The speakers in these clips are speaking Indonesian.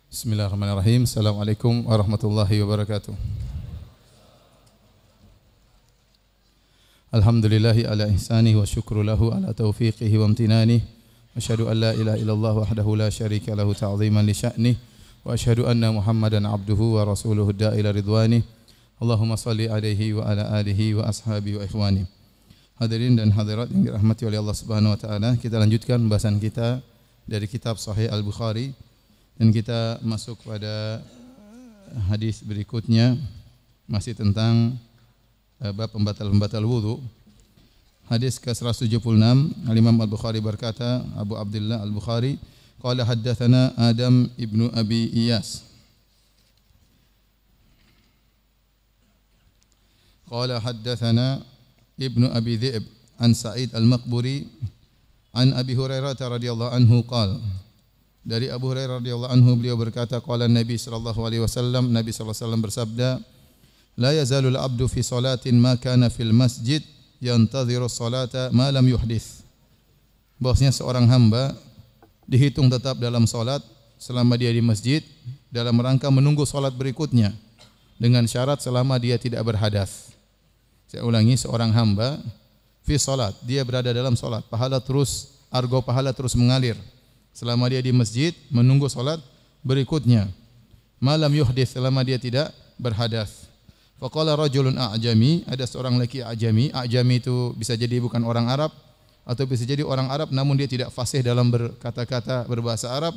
Bismillahirrahmanirrahim. Assalamualaikum warahmatullahi wabarakatuh. Alhamdulillahi ala ihsanihi wa syukru lahu ala taufiqihi wa amtinanihi. Asyhadu an la ilaha illallah wahdahu la syarika lahu ta'ziman li sya'nihi wa asyhadu anna Muhammadan abduhu wa rasuluhu da'ila ridwanihi. Allahumma salli alaihi wa ala alihi wa ashabihi wa ikhwani. Hadirin dan hadirat yang dirahmati oleh Allah Subhanahu wa taala, kita lanjutkan pembahasan kita dari kitab Sahih Al-Bukhari. Dan kita masuk pada hadis berikutnya, masih tentang bab pembatal-pembatal wudu. Hadis ke-176, Al-Imam Al-Bukhari berkata, Abu Abdullah Al-Bukhari, qala haddatsana Adam ibnu Abi Iyas. Qala haddatsana Ibnu Abi Dhi'b an Sa'id Al-Maqburi an Abi Hurairah radhiyallahu anhu qala. Dari Abu Hurairah radhiyallahu anhu beliau berkata, qala Nabi sallallahu alaihi wasallam, Nabi sallallahu alaihi wasallam bersabda, la yazalul abdu fi salatin ma kana fil masjid yantadhiru salata ma lam yuhdits. Bahwasanya seorang hamba dihitung tetap dalam salat selama dia di masjid dalam rangka menunggu salat berikutnya dengan syarat selama dia tidak berhadas. Saya ulangi, seorang hamba fi salat, dia berada dalam salat, argo pahala terus mengalir selama dia di masjid menunggu salat berikutnya. Malam yuhdits, selama dia tidak berhadas. Faqala rajulun a'jami, ada seorang lelaki a'jami. A'jami itu bisa jadi bukan orang Arab atau bisa jadi orang Arab namun dia tidak fasih dalam berkata-kata berbahasa Arab.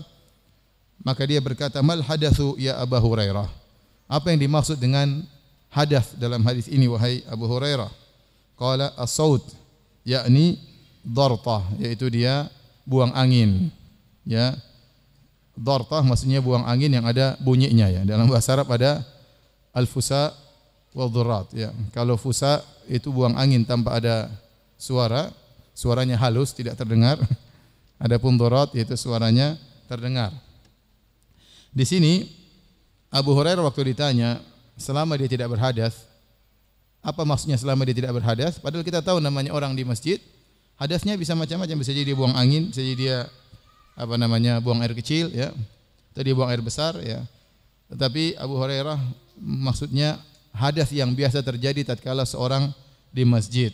Maka dia berkata, mal hadatsu ya Abu Hurairah. Apa yang dimaksud dengan hadath dalam hadis ini wahai Abu Hurairah? Qala as-saut, yakni dartah, yaitu dia buang angin. Ya, dartah maksudnya buang angin yang ada bunyinya, ya. Dalam bahasa Arab ada al-fusa wal dhurrat, ya. Kalau fusa itu buang angin tanpa ada suara, suaranya halus tidak terdengar. Adapun dhurrat yaitu suaranya terdengar. Di sini Abu Hurairah waktu ditanya selama dia tidak berhadas, apa maksudnya selama dia tidak berhadas? Padahal kita tahu namanya orang di masjid, hadasnya bisa macam-macam, bisa jadi dia buang angin, bisa jadi dia buang air kecil, ya, atau dia buang air besar, ya. Tetapi Abu Hurairah maksudnya hadas yang biasa terjadi tatkala seorang di masjid,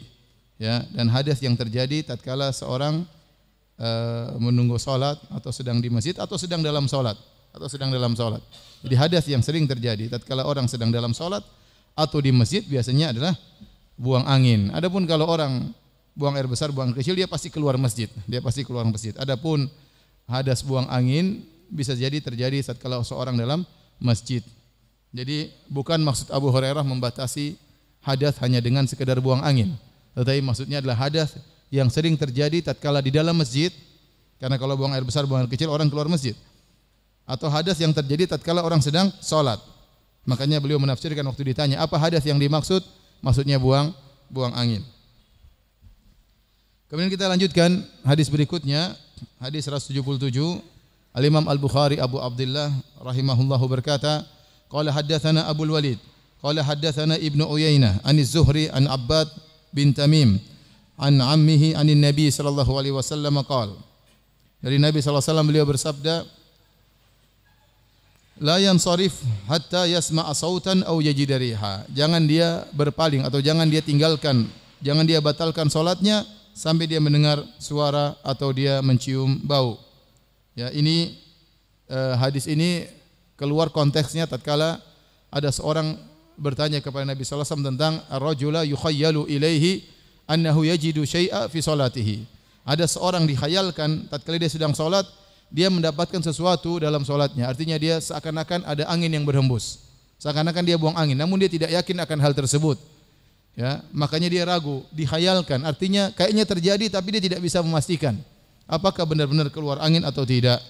ya, dan hadas yang terjadi tatkala seorang menunggu salat atau sedang di masjid atau sedang dalam salat Jadi hadas yang sering terjadi tatkala orang sedang dalam salat atau di masjid biasanya adalah buang angin. Adapun kalau orang buang air besar, buang air kecil, dia pasti keluar masjid. Adapun hadas buang angin bisa jadi terjadi tatkala seorang dalam masjid. Jadi bukan maksud Abu Hurairah membatasi hadas hanya dengan sekedar buang angin, tetapi maksudnya adalah hadas yang sering terjadi tatkala di dalam masjid, karena kalau buang air besar, buang air kecil orang keluar masjid. Atau hadas yang terjadi tatkala orang sedang salat. Makanya beliau menafsirkan waktu ditanya apa hadas yang dimaksud, maksudnya buang angin. Kemudian kita lanjutkan hadis berikutnya, hadis 177. Al-Imam Al-Bukhari Abu Abdullah rahimahullahu berkata, qala haddatsana Abul Walid, qala haddatsana Ibnu Uyainah an Az-Zuhri an Abbad bin Tamim an ammihi anin Nabi sallallahu alaihi wasallam qala. Dari Nabi sallallahu alaihi wasallam beliau bersabda, la yansarif hatta yasma'a sautan aw yajida riha. Jangan dia berpaling atau jangan dia batalkan salatnya sampai dia mendengar suara atau dia mencium bau. Ya, ini hadis ini keluar konteksnya tatkala ada seorang bertanya kepada Nabi sallallahu alaihi wasallam tentang ar-rajula yukhayyalu ilaihi annahu yajidu syai'a fi salatihi. Ada seorang dikhayalkan tatkala dia sedang salat, dia mendapatkan sesuatu dalam salatnya. Artinya dia seakan-akan ada angin yang berhembus. Seakan-akan dia buang angin, namun dia tidak yakin akan hal tersebut. Ya, makanya dia ragu, dikhayalkan. Artinya kayaknya terjadi tapi dia tidak bisa memastikan apakah benar-benar keluar angin atau tidak.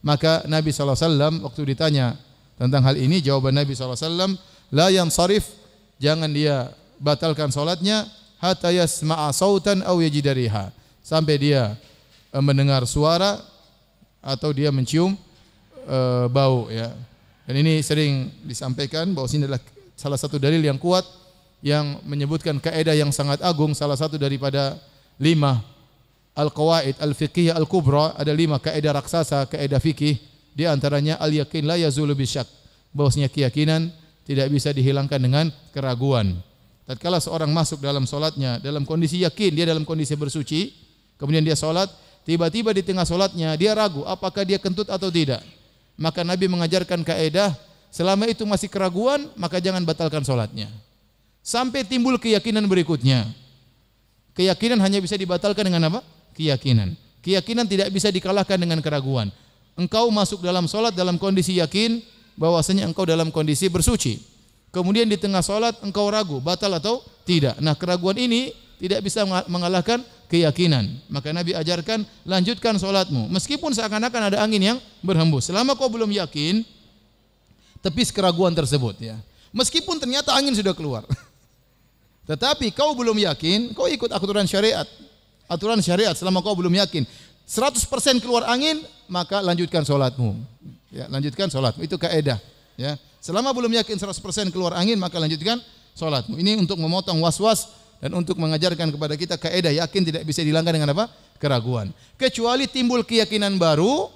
Maka Nabi sallallahu alaihi wasallam waktu ditanya tentang hal ini, jawaban Nabi sallallahu alaihi wasallam, la yansarif, jangan dia batalkan salatnya hatta yasma'a sautan aw yajida riha, sampai dia mendengar suara atau dia mencium bau, ya. Dan ini sering disampaikan bahwa ini adalah salah satu dalil yang kuat yang menyebutkan kaidah yang sangat agung, salah satu daripada 5 al-qawaid al-fiqhiyah al-kubra, ada 5 kaidah raksasa, kaidah fikih Di antaranya al-yakin la yazulu bisyak, bahwasanya keyakinan tidak bisa dihilangkan dengan keraguan. Tatkala seorang masuk dalam salatnya dalam kondisi yakin, dia dalam kondisi bersuci, kemudian dia salat, tiba-tiba di tengah salatnya dia ragu apakah dia kentut atau tidak. Maka Nabi mengajarkan kaidah, selama itu masih keraguan, maka jangan batalkan salatnya. Sampai timbul keyakinan berikutnya. Keyakinan hanya bisa dibatalkan dengan apa? Keyakinan. Keyakinan tidak bisa dikalahkan dengan keraguan. Engkau masuk dalam salat dalam kondisi yakin bahwasanya engkau dalam kondisi bersuci. Kemudian di tengah salat engkau ragu, batal atau tidak. Nah, keraguan ini tidak bisa mengalahkan keyakinan. Maka Nabi ajarkan, lanjutkan salatmu meskipun seakan-akan ada angin yang berhembus. Selama kau belum yakin, tepis keraguan tersebut ya. Meskipun ternyata angin sudah keluar. Tetapi kau belum yakin, kau ikut aturan syariat. Aturan syariat selama kau belum yakin 100% keluar angin, maka lanjutkan salatmu. Ya, lanjutkan salatmu. Itu kaidah, ya. Selama belum yakin 100% keluar angin, maka lanjutkan salatmu. Ini untuk memotong was-was dan untuk mengajarkan kepada kita kaidah yakin tidak bisa dihilangkan dengan apa? Keraguan. Kecuali timbul keyakinan baru,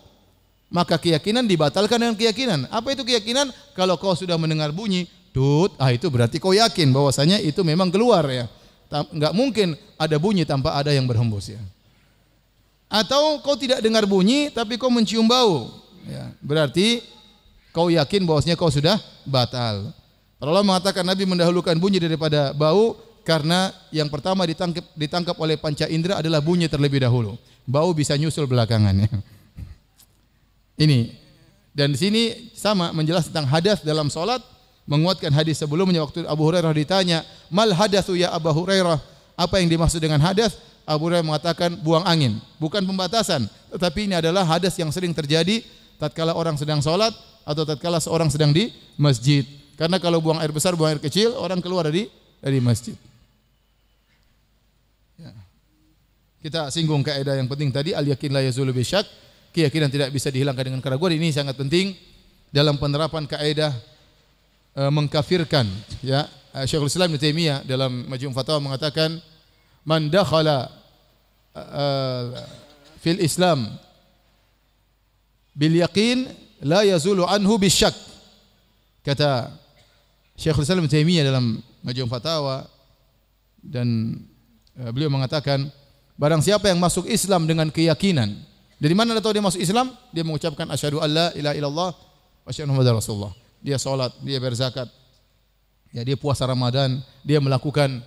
maka keyakinan dibatalkan dengan keyakinan. Apa itu keyakinan? Kalau kau sudah mendengar bunyi tut, itu berarti kau yakin bahwasanya itu memang keluar ya. Enggak mungkin ada bunyi tanpa ada yang berhembus ya. Atau kau tidak dengar bunyi tapi kau mencium bau ya, berarti kau yakin bahwasanya kau sudah batal. Para ulama mengatakan Nabi mendahulukan bunyi daripada bau karena yang pertama ditangkap oleh panca indera adalah bunyi terlebih dahulu. Bau bisa nyusul belakangan ya. Ini dan di sini sama menjelaskan tentang hadas dalam salat, menguatkan hadis sebelumnya waktu Abu Hurairah ditanya, "Mal hadatsu ya Abu Hurairah?" Apa yang dimaksud dengan hadas? Abu Hurairah mengatakan buang angin, bukan pembatasan, tetapi ini adalah hadas yang sering terjadi tatkala orang sedang salat atau tatkala seorang sedang di masjid. Karena kalau buang air besar, buang air kecil, orang keluar dari masjid. Ya. Kita singgung kaidah yang penting tadi, al-yakin la yazulu bisyak, keyakinan tidak bisa dihilangkan dengan keraguan. Ini sangat penting dalam penerapan kaidah mengkafirkan ya. Syekhul Islam Ibnu Taimiyah dalam Majmu' Fatawa mengatakan man dakhala fil Islam bil yaqin la yazulu anhu bisyak. Kata Syekhul Islam Ibnu Taimiyah dalam Majmu' Fatawa, dan beliau mengatakan barang siapa yang masuk Islam dengan keyakinan, dari mana dia tahu dia masuk Islam? Dia mengucapkan asyhadu alla ilaha illallah wa asyhadu anna muhammadar rasulullah. Dia salat, dia berzakat, ya, dia puasa Ramadan, dia melakukan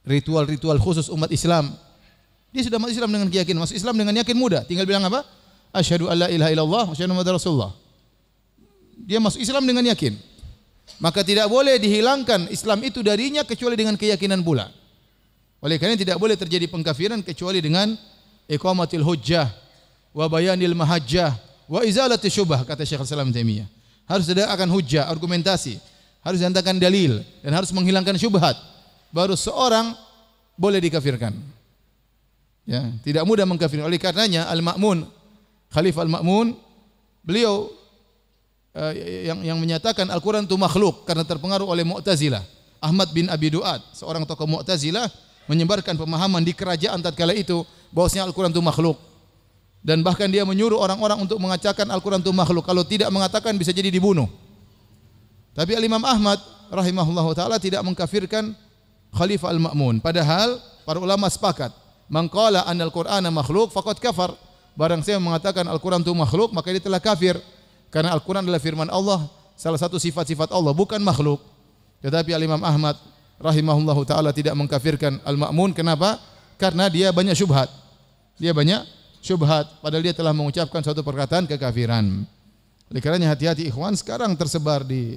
ritual-ritual khusus umat Islam. Dia sudah masuk Islam dengan keyakinan. Masuk Islam dengan yakin mudah. Tinggal bilang apa? Asyhadu alla ilaha illallah wa asyhadu anna muhammadar rasulullah. Dia masuk Islam dengan yakin. Maka tidak boleh dihilangkan Islam itu darinya kecuali dengan keyakinan pula. Oleh karena tidak boleh terjadi pengkafiran kecuali dengan iqamatil hujjah wa bayanil mahajjah wa izalati syubhah, kata Syekh Al-Islam Taimiyah. Harus ada akan hujjah, argumentasi, harus diantarkan dalil dan harus menghilangkan syubhat, baru seorang boleh dikafirkan. Ya, tidak mudah mengkafirkan. Oleh karenanya Al-Ma'mun, Khalifah Al-Ma'mun, beliau yang menyatakan Al-Quran itu makhluk karena terpengaruh oleh Mu'tazilah. Ahmad bin Abi Du'ad, seorang tokoh Mu'tazilah, menyebarkan pemahaman di kerajaan tatkala itu bahwasanya Al-Quran itu makhluk. Dan bahkan dia menyuruh orang-orang untuk mengatakan Al-Quran itu makhluk. Kalau tidak mengatakan bisa jadi dibunuh. Tapi Al-Imam Ahmad rahimahullahu ta'ala tidak mengkafirkan Khalifah Al-Ma'mun. Padahal para ulama sepakat, man qala anna al-Qur'ana makhluk faqad kafar. Barang siapa mengatakan Al-Quran itu makhluk, maka dia telah kafir. Karena Al-Quran adalah firman Allah, salah satu sifat-sifat Allah, bukan makhluk. Tetapi Al-Imam Ahmad rahimahullahu ta'ala tidak mengkafirkan Al-Ma'mun. Kenapa? Karena dia banyak syubhat. Dia banyak syubhat, padahal dia telah mengucapkan suatu perkataan kekafiran. Oleh karenanya hati-hati ikhwan, sekarang tersebar di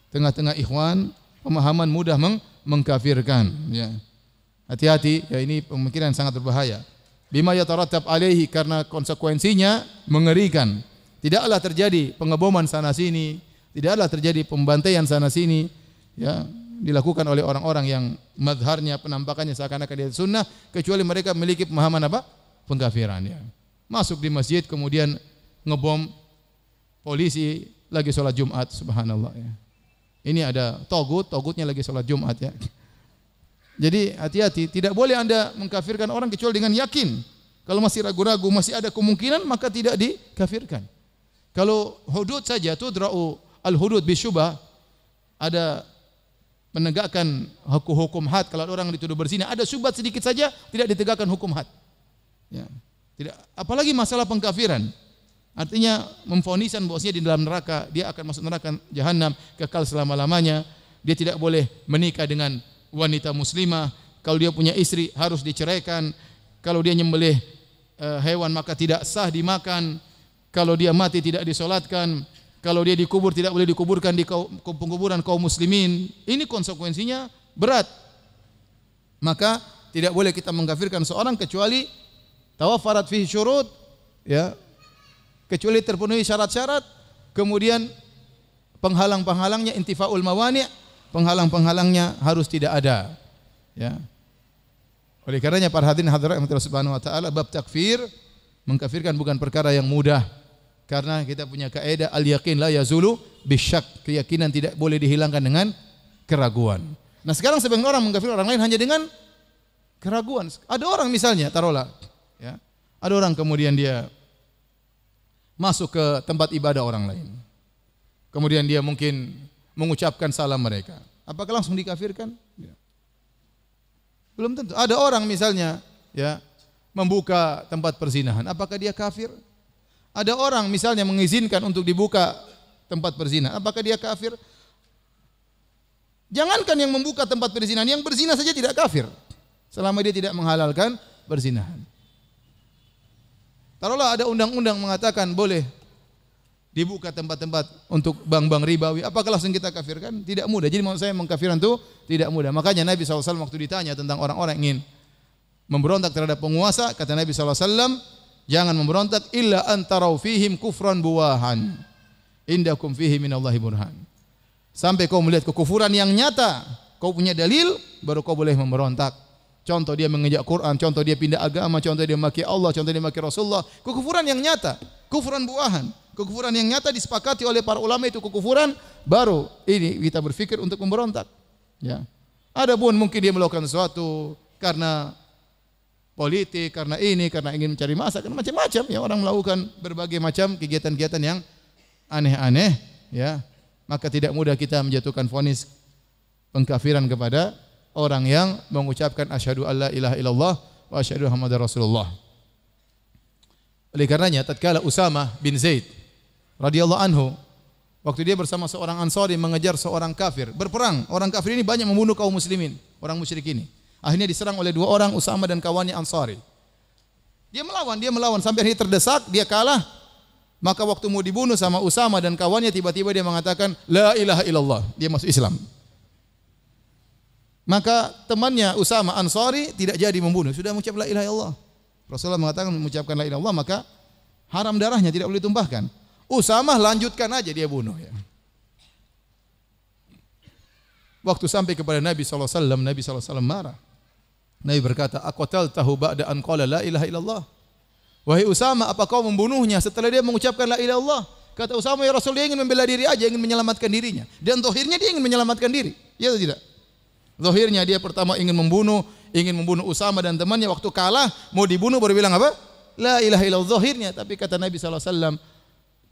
tengah-tengah ikhwan pemahaman mudah mengkafirkan. Ya. Hati-hati, ya, ini pemikiran sangat berbahaya. Bima yatarattab alaihi, karena konsekuensinya mengerikan. Tidaklah terjadi pengeboman sana sini, tidaklah terjadi pembantaian sana sini, ya, dilakukan oleh orang-orang yang madharnya, penampakannya seakan-akan dia sunnah, kecuali mereka memiliki pemahaman apa? Pengkafiran ya. Masuk di masjid kemudian ngebom polisi lagi sholat Jumat, subhanallah ya. Ini ada togutnya lagi sholat Jumat ya. Jadi hati-hati, tidak boleh Anda mengkafirkan orang kecuali dengan yakin. Kalau masih ragu-ragu, masih ada kemungkinan, maka tidak dikafirkan. Kalau hudud saja tudra'u al-hudud bisyubah, ada menegakkan hukum had. Kalau ada orang dituduh berzina, ada syubhat sedikit saja tidak ditegakkan hukum had. Ya. Tidak, apalagi masalah pengkafiran. Artinya memfonisan bahwasanya di dalam neraka dia akan masuk neraka jahanam kekal selama-lamanya. Dia tidak boleh menikah dengan wanita muslimah. Kalau dia punya istri harus diceraikan. Kalau dia nyembelih hewan maka tidak sah dimakan. Kalau dia mati tidak disolatkan. Kalau dia dikubur tidak boleh dikuburkan di penguburan kaum muslimin. Ini konsekuensinya berat. Maka tidak boleh kita mengkafirkan seorang kecuali tawaffarat fihi syurut, ya, kecuali terpenuhi syarat-syarat, kemudian penghalang-penghalangnya, intifaul mawani', penghalang-penghalangnya harus tidak ada, ya. Oleh karenanya para hadirin hadirat Allah Subhanahu wa taala, bab takfir, mengkafirkan bukan perkara yang mudah, karena kita punya kaidah al yaqin la yazulu bisyak, keyakinan tidak boleh dihilangkan dengan keraguan. Nah, sekarang sebagian orang mengkafirkan orang lain hanya dengan keraguan. Ada orang misalnya, taruhlah, ya, ada orang kemudian dia masuk ke tempat ibadah orang lain. Kemudian dia mungkin mengucapkan salam mereka. Apakah langsung dikafirkan? Ya. Belum tentu. Ada orang misalnya, ya, membuka tempat perzinahan. Apakah dia kafir? Ada orang misalnya mengizinkan untuk dibuka tempat perzinahan. Apakah dia kafir? Jangankan yang membuka tempat perzinahan, yang berzina saja tidak kafir selama dia tidak menghalalkan perzinahan. Taruhlah ada undang-undang mengatakan boleh dibuka tempat-tempat untuk bank-bank ribawi, apakah langsung kita kafirkan? Tidak mudah. Jadi maksud saya mengkafirkan itu tidak mudah. Makanya Nabi SAW waktu ditanya tentang orang-orang yang ingin memberontak terhadap penguasa, kata Nabi SAW, jangan memberontak illa antarau fihim kufran buwahan indakum fihi minallahi burhan. Sampai kau melihat kekufuran yang nyata, kau punya dalil, baru kau boleh memberontak. Contoh dia mengejak Quran, contoh dia pindah agama, contoh dia maki Allah, contoh dia maki Rasulullah. Kekufuran yang nyata, kufuran buahan, kekufuran yang nyata disepakati oleh para ulama itu kekufuran, baru ini kita berpikir untuk memberontak. Ya. Adapun mungkin dia melakukan sesuatu karena politik, karena ini, karena ingin mencari masa, karena macam-macam ya, orang melakukan berbagai macam kegiatan-kegiatan yang aneh-aneh, ya. Maka tidak mudah kita menjatuhkan vonis pengkafiran kepada orang yang mengucapkan asyhadu alla ilaha illallah wa asyhadu muhammadar rasulullah. Oleh karenanya tatkala Usamah bin Zaid radhiyallahu anhu waktu dia bersama seorang Ansari mengejar seorang kafir, berperang. Orang kafir ini banyak membunuh kaum muslimin, orang musyrik ini. Akhirnya diserang oleh dua orang, Usamah dan kawannya Ansari. Dia melawan sampai akhirnya terdesak, dia kalah. Maka waktu mau dibunuh sama Usamah dan kawannya, tiba-tiba dia mengatakan la ilaha illallah, dia masuk Islam. Maka temannya Usamah Ansari tidak jadi membunuh, sudah mengucap la ilaha illallah. Rasulullah mengatakan mengucapkan la ilaha illallah maka haram darahnya, tidak boleh ditumpahkan. Usamah lanjutkan aja, dia bunuh, ya. Waktu sampai kepada Nabi SAW, Nabi SAW marah. Nabi berkata, aqataltahu ba'da an qala la ilaha illallah. Wahai Usamah, apa kau membunuhnya setelah dia mengucapkan la ilaha illallah? Kata Usamah, ya Rasul, dia ingin membela diri aja, ingin menyelamatkan dirinya. Dan zahirnya dia ingin menyelamatkan diri. Ya atau tidak? Zahirnya dia pertama ingin membunuh Usamah dan temannya. Waktu kalah mau dibunuh baru bilang apa? La ilaha illallah zahirnya. Tapi kata Nabi SAW,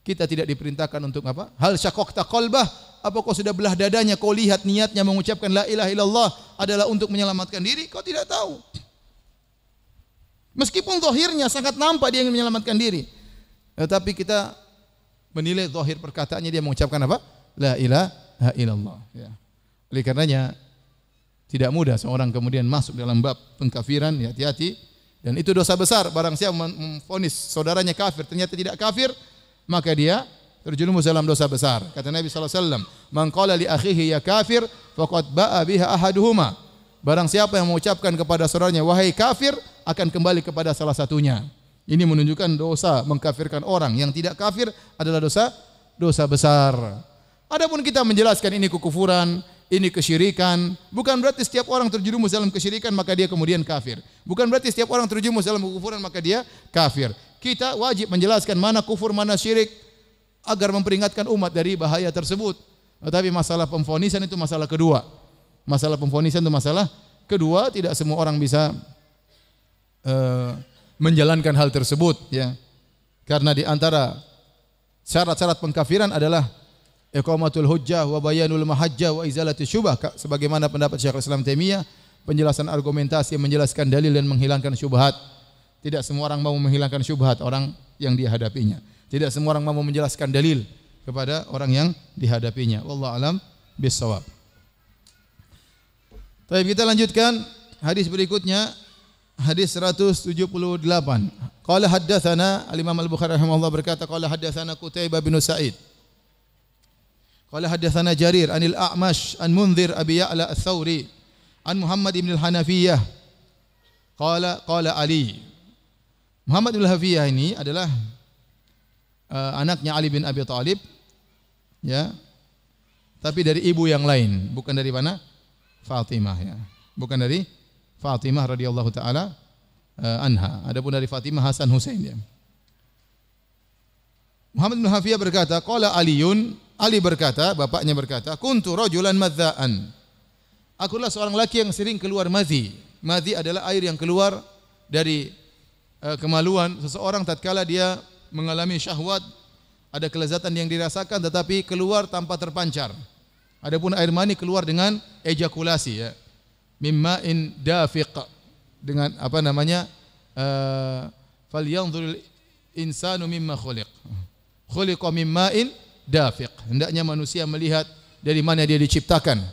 kita tidak diperintahkan untuk apa? Hal syaqaqta qalbah, apa kau sudah belah dadanya? Kau lihat niatnya mengucapkan la ilaha illallah adalah untuk menyelamatkan diri? Kau tidak tahu. Meskipun zahirnya sangat nampak dia ingin menyelamatkan diri, tetapi kita menilai zahir perkataannya dia mengucapkan apa? La ilaha illallah, ya. Oleh karenanya tidak mudah seorang kemudian masuk dalam bab pengkafiran, ya, hati-hati. Dan itu dosa besar. Barang siapa memvonis saudaranya kafir ternyata tidak kafir, maka dia terjerumus dalam dosa besar. Kata Nabi SAW, man qala li akhihi ya kafir faqad ba'a biha ahaduhuma. Barang siapa yang mengucapkan kepada saudaranya wahai kafir, akan kembali kepada salah satunya. Ini menunjukkan dosa mengkafirkan orang. Yang tidak kafir adalah dosa besar. Adapun kita menjelaskan ini kekufuran, ini kesyirikan, bukan berarti setiap orang terjerumus dalam kesyirikan maka dia kemudian kafir. Bukan berarti setiap orang terjerumus dalam kekufuran maka dia kafir. Kita wajib menjelaskan mana kufur, mana syirik agar memperingatkan umat dari bahaya tersebut. Tetapi masalah pemfonisan itu masalah kedua. Masalah pemfonisan itu masalah kedua, tidak semua orang bisa menjalankan hal tersebut, ya. Karena di antara syarat-syarat pengkafiran adalah iqamatul hujjah wa bayanul mahajjah wa izalatus syubhah, sebagaimana pendapat Syekhul Islam Taimiyah, penjelasan argumentasi, menjelaskan dalil dan menghilangkan syubhat. Tidak semua orang mau menghilangkan syubhat orang yang dihadapinya. Tidak semua orang mau menjelaskan dalil kepada orang yang dihadapinya. Wallahu alam bissawab. Baik, kita lanjutkan hadis berikutnya, hadis 178. Qala haddatsana al-Imam Al-Bukhari rahimahullah berkata qala haddatsana Qutaibah bin Sa'id. Qala haddatsana Jarir anil A'mash an Munzir Abi Ya'la Ats-Tsauri an Muhammad ibn al-Hanafiyah qala Ali. Muhammad ibn al-Hanafiyah ini adalah anaknya Ali bin Abi Thalib, ya. Tapi dari ibu yang lain, bukan dari mana? Fatimah, ya. Bukan dari Fatimah radhiyallahu taala anha. Adapun dari Fatimah Hasan Husain, ya. Muhammad bin Hafiyah berkata, qala Aliun, Ali berkata, bapaknya berkata, kuntu rajulan madzaan. Aku adalah seorang laki yang sering keluar madhi. Madhi adalah air yang keluar dari kemaluan seseorang tatkala dia mengalami syahwat, ada kelezatan yang dirasakan tetapi keluar tanpa terpancar. Adapun air mani keluar dengan ejakulasi, ya. Mimma'in dafiq, dengan apa namanya? Falyanzuril insanu mimma khuliq. Khuliqa mimma'in dafiq. Hendaknya manusia melihat dari mana dia diciptakan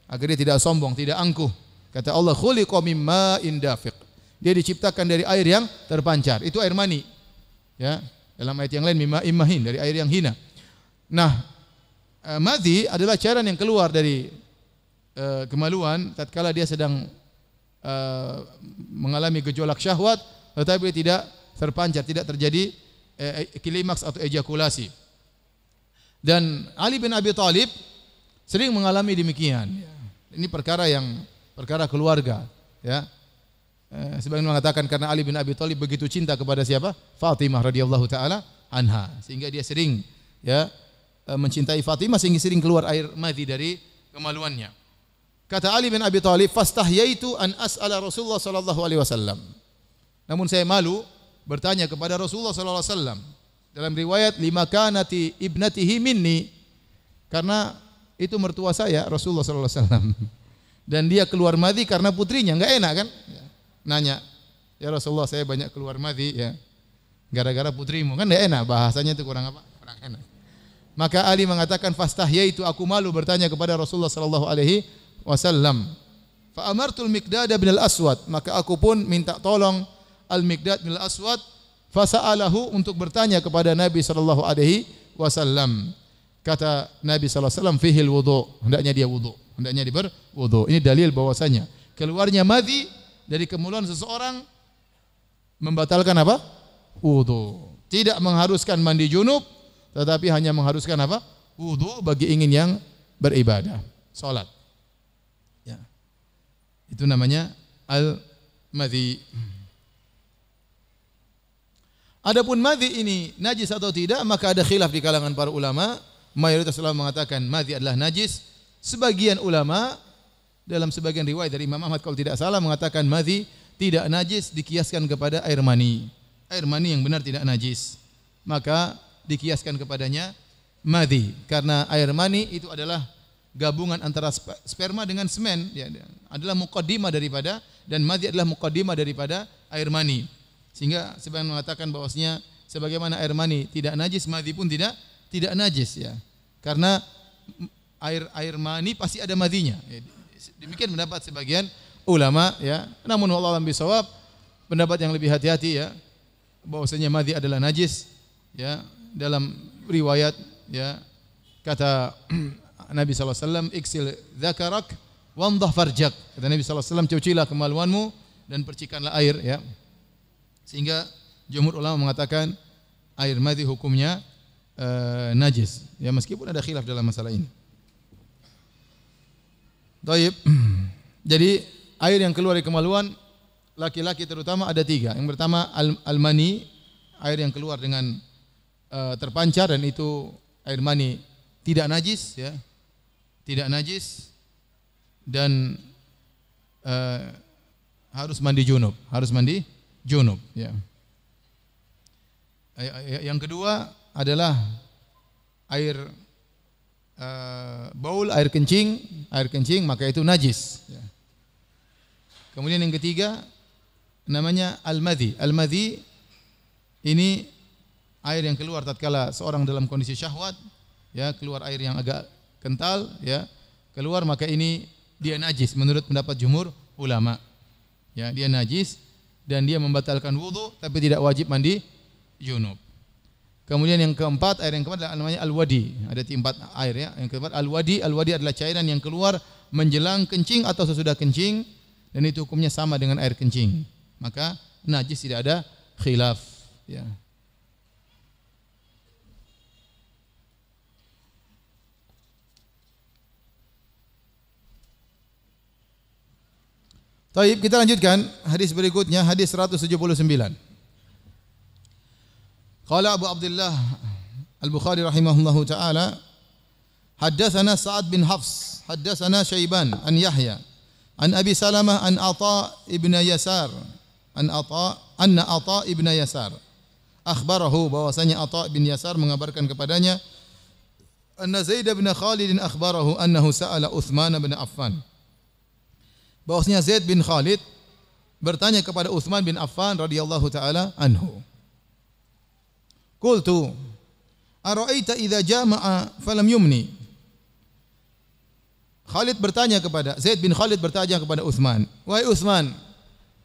agar dia tidak sombong, tidak angkuh. Kata Allah, khuliqa mimma'in dafiq. Dia diciptakan dari air yang terpancar. Itu air mani. Ya, dalam ayat yang lain mimma'in mahin, dari air yang hina. Nah, madhi adalah cairan yang keluar dari kemaluan tatkala dia sedang mengalami gejolak syahwat tetapi tidak terpancar, tidak terjadi klimaks atau ejakulasi. Dan Ali bin Abi Thalib sering mengalami demikian. Ini perkara keluarga, ya. Sebagian mengatakan karena Ali bin Abi Thalib begitu cinta kepada siapa? Fatimah radhiyallahu taala anha, sehingga dia sering, ya, mencintai Fatimah sehingga sering keluar air madhi dari kemaluannya. Kata Ali bin Abi Thalib, fastahyaitu an as'ala Rasulullah sallallahu alaihi wasallam. Namun saya malu bertanya kepada Rasulullah sallallahu alaihi wasallam. Dalam riwayat lima kanati ibnatihi minni, karena itu mertua saya Rasulullah sallallahu alaihi wasallam. Dan dia keluar madhi karena putrinya, enggak enak kan? Nanya, ya Rasulullah saya banyak keluar madhi, ya, gara-gara putrimu, kan enggak enak, bahasanya itu kurang apa? Kurang enak. Maka Ali mengatakan fastahyaitu, aku malu bertanya kepada Rasulullah sallallahu alaihi wasallam. Fa amartul Miqdad bin al-Aswad, maka aku pun minta tolong Al-Miqdad bin al-Aswad, fasa'alahu, untuk bertanya kepada Nabi sallallahu alaihi wasallam. Kata Nabi sallallahu alaihi wasallam, fihil wudu, hendaknya dia wudu, hendaknya dia berwudu. Ini dalil bahwasanya keluarnya madhi dari kemaluan seseorang membatalkan apa? Wudu. Tidak mengharuskan mandi junub, tetapi hanya mengharuskan apa? Wudu bagi ingin yang beribadah, salat. Ya. Itu namanya al-madhi. Adapun madhi ini najis atau tidak, maka ada khilaf di kalangan para ulama. Mayoritas ulama mengatakan madhi adalah najis. Sebagian ulama dalam sebagian riwayat dari Imam Ahmad kalau tidak salah mengatakan madhi tidak najis, dikiaskan kepada air mani. Air mani yang benar tidak najis, maka dikiaskan kepadanya madhi, karena air mani itu adalah gabungan antara sperma dengan semen, ya, adalah muqaddimah daripada, dan madhi adalah muqaddimah daripada air mani. Sehingga sebagian mengatakan bahwasanya sebagaimana air mani tidak najis, madhi pun tidak najis, ya. Karena air mani pasti ada madhinya. Demikian pendapat sebagian ulama, ya. Namun wallahu a'lam bishawab, pendapat yang lebih hati-hati, ya, bahwasanya madhi adalah najis, ya. Dalam riwayat, ya, kata Nabi sallallahu alaihi wasallam, iksil dzakarak wandah farjak. Kata Nabi sallallahu alaihi wasallam, cucilah kemaluanmu dan percikanlah air, ya. Sehingga jumhur ulama mengatakan air madhi hukumnya najis, ya, meskipun ada khilaf dalam masalah ini. Baik. Jadi air yang keluar dari kemaluan laki-laki terutama ada tiga. Yang pertama al-mani, air yang keluar dengan terpancar, dan itu air mani tidak najis, ya, tidak najis, dan harus mandi junub, ya. Yang kedua adalah air baul, air kencing, maka itu najis. Ya. Kemudian yang ketiga namanya al-madhi. Al-madhi ini air yang keluar tatkala seorang dalam kondisi syahwat, ya, keluar air yang agak kental, ya, keluar, maka ini dia najis menurut pendapat jumhur ulama. Ya, dia najis dan dia membatalkan wudu tapi tidak wajib mandi junub. Kemudian yang keempat, air yang keempat adalah namanya al-wadi. Ada 4 air, ya. Yang keempat al-wadi. Al-wadi adalah cairan yang keluar menjelang kencing atau sesudah kencing dan itu hukumnya sama dengan air kencing. Maka najis, tidak ada khilaf, ya. Baik, kita lanjutkan hadis berikutnya, hadis 179. Qala Abu Abdullah Al-Bukhari rahimahullahu taala, haddatsana Sa'ad bin Hafs, haddatsana Syaiban an Yahya an Abi Salamah an Atha ibn Yasar, anna Atha ibn Yasar akhbarahu, bahwasanya Atha bin Yasar mengabarkan kepadanya, anna Zaid bin Khalid akhbarahu annahu sa'ala Utsman bin Affan, bahwasanya Zaid bin Khalid bertanya kepada Utsman bin Affan radhiyallahu taala anhu. Qultu ara'aita idza jama'a falam yumni. Zaid bin Khalid bertanya kepada Utsman, wahai Utsman,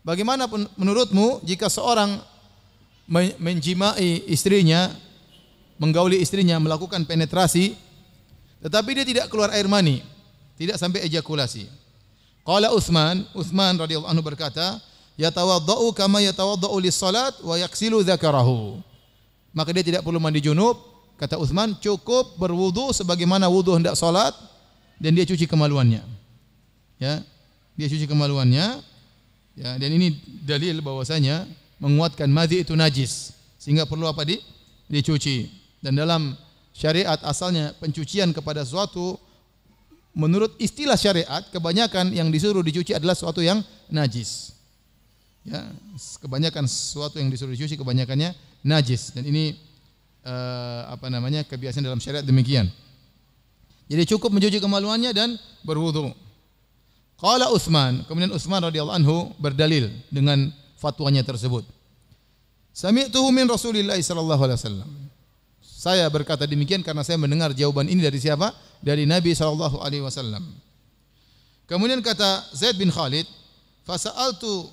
bagaimana menurutmu jika seorang menjimai istrinya, menggauli istrinya, melakukan penetrasi, tetapi dia tidak keluar air mani, tidak sampai ejakulasi. Qala Utsman radhiyallahu anhu berkata, yatawaddau kama yatawaddau lis-salat wa yaksilu dzakarahu. Maka dia tidak perlu mandi junub, kata Utsman, cukup berwudu sebagaimana wudu hendak salat dan dia cuci kemaluannya. Ya, dia cuci kemaluannya. Ya, dan ini dalil bahwasanya menguatkan madhi itu najis, sehingga perlu apa? Dicuci. Dan dalam syariat asalnya pencucian kepada suatu, menurut istilah syariat, kebanyakan yang disuruh dicuci adalah sesuatu yang najis. Ya, kebanyakan sesuatu yang disuruh dicuci kebanyakannya najis, dan ini kebiasaan dalam syariat demikian. Jadi cukup mencuci kemaluannya dan berwudu. Qala Utsman, kemudian Utsman radhiyallahu anhu berdalil dengan fatwanya tersebut. Sami'tuhu min Rasulillah sallallahu alaihi wasallam. Saya berkata demikian karena saya mendengar jawaban ini dari siapa? Dari Nabi sallallahu alaihi wasallam. Kemudian kata Zaid bin Khalid, fasa'altu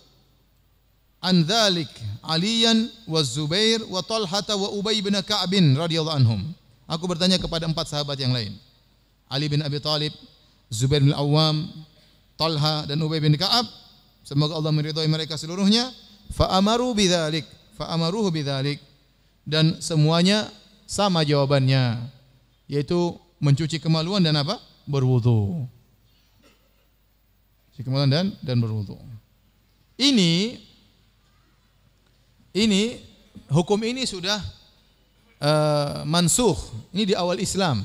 an dzalik Aliyan wa Zubair wa Talhah wa Ubay bin Ka'ab radhiyallahu anhum. Aku bertanya kepada 4 sahabat yang lain, Ali bin Abi Thalib, Zubair bin Awam, Talha dan Ubay bin Ka'ab, semoga Allah meridhai mereka seluruhnya. Fa'amaruhu bidzalik, dan semuanya sama jawabannya, yaitu mencuci kemaluan dan apa? Berwudu. Cuci kemaluan dan berwudu. Ini hukum ini sudah mansukh. Ini di awal Islam.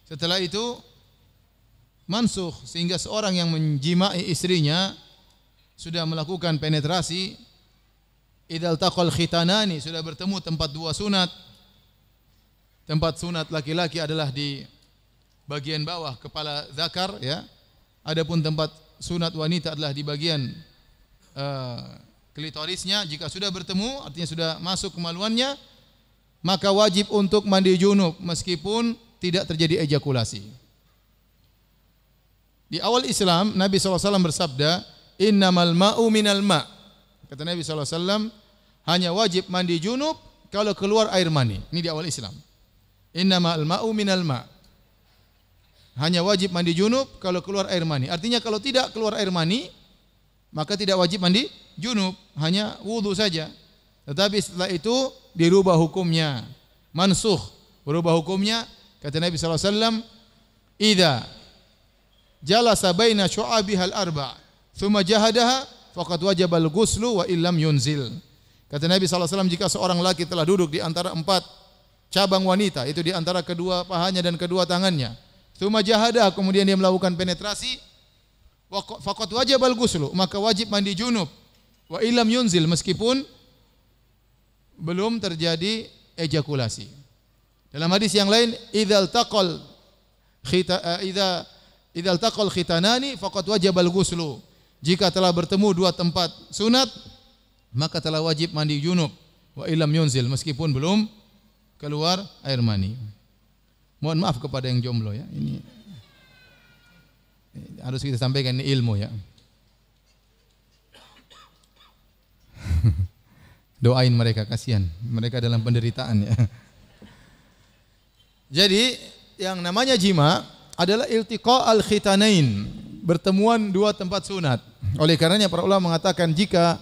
Setelah itu mansukh, sehingga seorang yang menjimai istrinya sudah melakukan penetrasi, idzal taqal khitanani, sudah bertemu tempat 2 sunat. Tempat sunat laki-laki adalah di bagian bawah kepala zakar, ya. Adapun tempat sunat wanita adalah di bagian klitorisnya. Jika sudah bertemu, artinya sudah masuk kemaluannya, maka wajib untuk mandi junub meskipun tidak terjadi ejakulasi. Di awal Islam, Nabi SAW bersabda, innamal ma'u minal ma'. Kata Nabi SAW, hanya wajib mandi junub kalau keluar air mani. Ini di awal Islam. Innamal ma'u minal ma'. Hanya wajib mandi junub kalau keluar air mani. Artinya kalau tidak keluar air mani, maka tidak wajib mandi junub, hanya wudu saja. Tetapi setelah itu dirubah hukumnya, mansukh, berubah hukumnya. Kata Nabi SAW, idza jalasa baina syu'abihal arba' thumma jahadaha faqad wajabal ghuslu wa illam yunzil. Kata Nabi SAW, jika seorang laki telah duduk di antara 4 cabang wanita, itu di antara kedua pahanya dan kedua tangannya, thumma jahadah, kemudian dia melakukan penetrasi, faqad wajabal ghuslu, maka wajib mandi junub, wa illam yunzil, meskipun belum terjadi ejakulasi. Dalam hadis yang lain, idzal taqal khitanani faqad wajabal ghuslu. Jika telah bertemu dua tempat sunat, maka telah wajib mandi junub. Wa illam yunzil, meskipun belum keluar air mani. Mohon maaf kepada yang jomblo ya. Ini harus kita sampaikan, ini ilmu ya. Doain mereka, kasihan. Mereka dalam penderitaan ya. Jadi yang namanya jima adalah iltiqa al-khitanain, bertemuan dua tempat sunat. Oleh karenanya para ulama mengatakan jika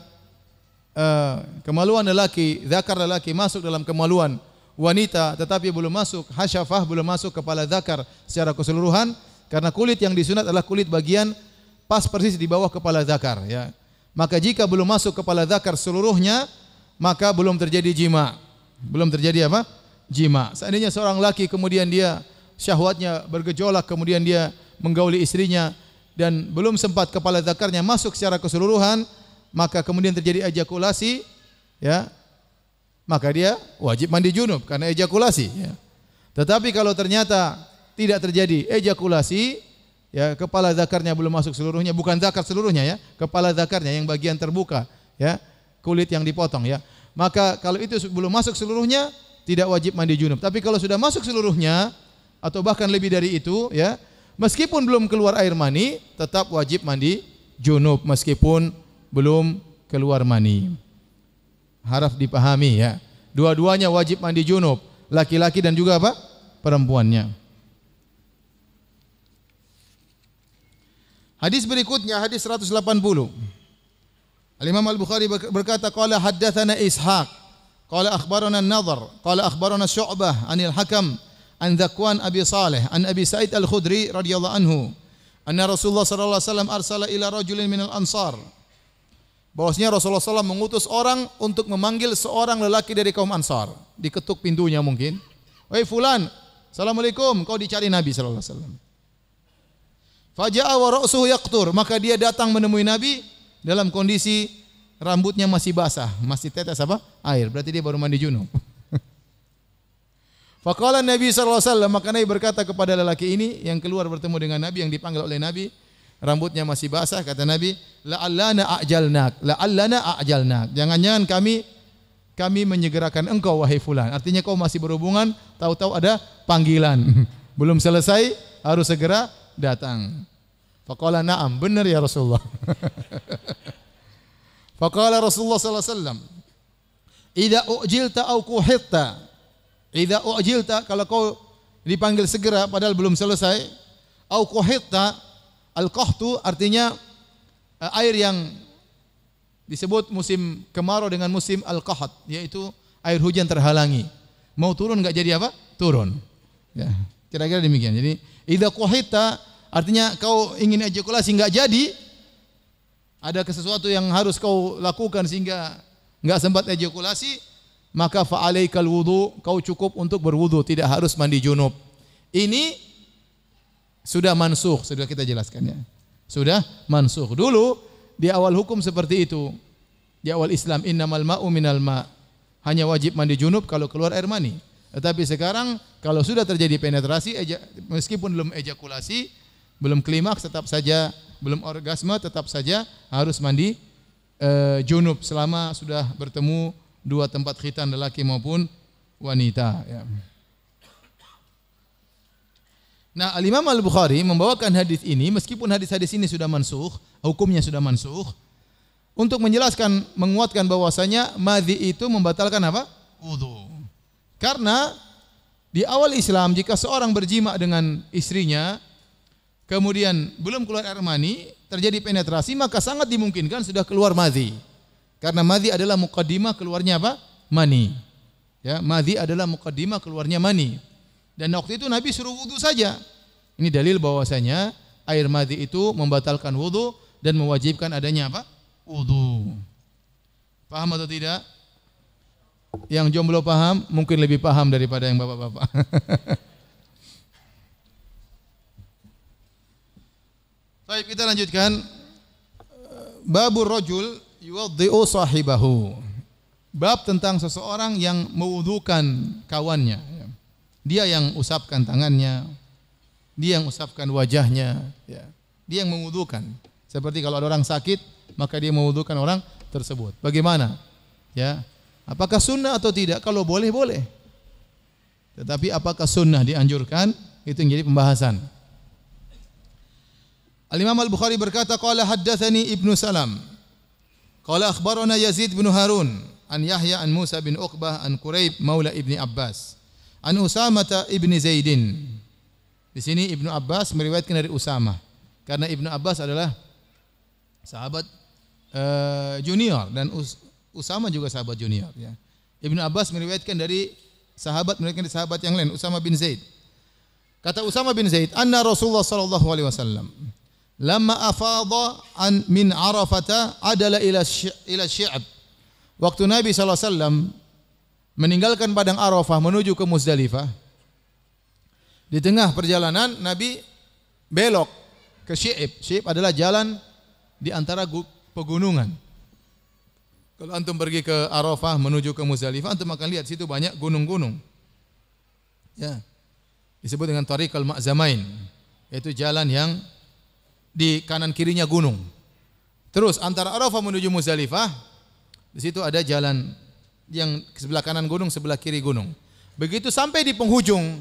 kemaluan lelaki, zakar lelaki masuk dalam kemaluan wanita tetapi belum masuk hasyafah, belum masuk kepala zakar secara keseluruhan, karena kulit yang disunat adalah kulit bagian pas persis di bawah kepala zakar ya. Maka jika belum masuk kepala zakar seluruhnya, maka belum terjadi jima. Belum terjadi apa? Jima. Seandainya seorang laki kemudian dia syahwatnya bergejolak, kemudian dia menggauli istrinya dan belum sempat kepala zakarnya masuk secara keseluruhan, maka kemudian terjadi ejakulasi ya, maka dia wajib mandi junub karena ejakulasi ya. Tetapi kalau ternyata tidak terjadi ejakulasi ya, kepala zakarnya belum masuk seluruhnya, bukan zakar seluruhnya ya, kepala zakarnya yang bagian terbuka ya, kulit yang dipotong ya, maka kalau itu belum masuk seluruhnya tidak wajib mandi junub. Tapi kalau sudah masuk seluruhnya atau bahkan lebih dari itu ya, meskipun belum keluar air mani tetap wajib mandi junub meskipun belum keluar mani. Harap dipahami ya. Dua-duanya wajib mandi junub, laki-laki dan juga apa? Perempuannya. Hadis berikutnya, hadis 180. Al-Imam Al-Bukhari berkata, qala haddatsana Ishaq, qala akhbarana An-Nadhr, qala akhbarana Syu'bah anil Hakam an Dzakwan Abi Salih an Abi Sa'id Al-Khudri radhiyallahu anhu anna Rasulullah sallallahu alaihi wasallam arsala ila rajulin minal ansar. Bahwasanya Rasulullah SAW mengutus orang untuk memanggil seorang lelaki dari kaum Ansar. Diketuk pintunya mungkin. Wahai fulan, assalamualaikum, kau dicari Nabi sallallahu alaihi wasallam. Faja'a wa ra'suhu yaqtur, maka dia datang menemui Nabi dalam kondisi rambutnya masih basah, masih tetes apa? Air. Berarti dia baru mandi junub. Faqala Nabi sallallahu alaihi wasallam, maka Nabi berkata kepada lelaki ini yang keluar bertemu dengan Nabi, yang dipanggil oleh Nabi, rambutnya masih basah, kata Nabi, la'allana a'jalnak. Jangan-jangan kami menyegerakan engkau wahai fulan. Artinya kau masih berhubungan, tahu-tahu ada panggilan. Belum selesai, harus segera datang. Faqala na'am, benar ya Rasulullah. Faqala Rasulullah sallallahu alaihi wasallam, idza ujilta au kuhitta. Idza ujilta, kalau kau dipanggil segera padahal belum selesai, au kuhitta, al-qahtu artinya air yang disebut musim kemarau dengan musim al-qahat, yaitu air hujan terhalangi. Mau turun enggak jadi apa? Turun. Ya, kira-kira demikian. Jadi idza kuhitta artinya kau ingin ejakulasi enggak jadi, ada sesuatu yang harus kau lakukan sehingga enggak sempat ejakulasi, maka fa'alaikal wudu, kau cukup untuk berwudu, tidak harus mandi junub. Ini sudah mansukh, sudah kita jelaskan ya. Sudah mansukh. Dulu di awal hukum seperti itu. Di awal Islam, innamal ma'u minal ma'. Hanya wajib mandi junub kalau keluar air mani. Tetapi sekarang kalau sudah terjadi penetrasi, meskipun belum ejakulasi, belum klimaks, tetap saja belum orgasme, tetap saja harus mandi junub selama sudah bertemu dua tempat khitan, lelaki maupun wanita ya. Nah, Al-Imam Al-Bukhari membawakan hadis ini meskipun hadis-hadis ini sudah mansukh, hukumnya sudah mansukh, untuk menjelaskan, menguatkan bahwasanya madhi itu membatalkan apa? Wudu. Karena di awal Islam jika seorang berjima dengan istrinya kemudian belum keluar air mani, terjadi penetrasi, maka sangat dimungkinkan sudah keluar madhi. Karena madhi adalah muqaddimah keluarnya apa? Mani. Ya, madhi adalah muqaddimah keluarnya mani. Dan waktu itu Nabi suruh wudu saja. Ini dalil bahwasanya air madhi itu membatalkan wudu dan mewajibkan adanya apa? Wudu. Paham atau tidak? Yang jomblo paham, mungkin lebih paham daripada yang bapak-bapak. Baik, kita lanjutkan. Babur rajul yuwaddi'u sahibahu. bab tentang seseorang yang mewudukan kawannya. Dia yang usapkan tangannya, dia yang usapkan wajahnya, ya. Dia yang mewudukan. Seperti kalau ada orang sakit, maka dia mewudukan orang tersebut. Bagaimana? Ya. Apakah sunnah atau tidak? Kalau boleh, boleh. Tetapi apakah sunnah dianjurkan? Itu yang jadi pembahasan. Al-Imam Al-Bukhari berkata, qala haddatsani Ibnu Salam. Qala akhbarana Yazid bin Harun an Yahya an Musa bin Uqbah an Quraib maula Ibni Abbas an Usamah ibni Zaidin. Di sini Ibnu Abbas meriwayatkan dari Usamah karena Ibnu Abbas adalah sahabat junior dan Usamah juga sahabat junior, ya. Ibnu Abbas meriwayatkan dari sahabat yang lain, Usamah bin Zaid. Kata Usamah bin Zaid, anna Rasulullah sallallahu alaihi wasallam lamma afadha min Arafata adala ila Syi'ab. Waktu Nabi sallallahu alaihi wasallam meninggalkan padang Arafah menuju ke Muzdalifah, di tengah perjalanan Nabi belok ke Syi'ab. Syi'ab adalah jalan di antara pegunungan. Kalau antum pergi ke Arafah menuju ke Muzdalifah, antum akan lihat situ banyak gunung-gunung. Ya. Disebut dengan Tariqul Ma'zamain, yaitu jalan yang di kanan kirinya gunung. Terus antara Arafah menuju Muzdalifah, di situ ada jalan yang sebelah kanan gunung, sebelah kiri gunung. Begitu sampai di penghujung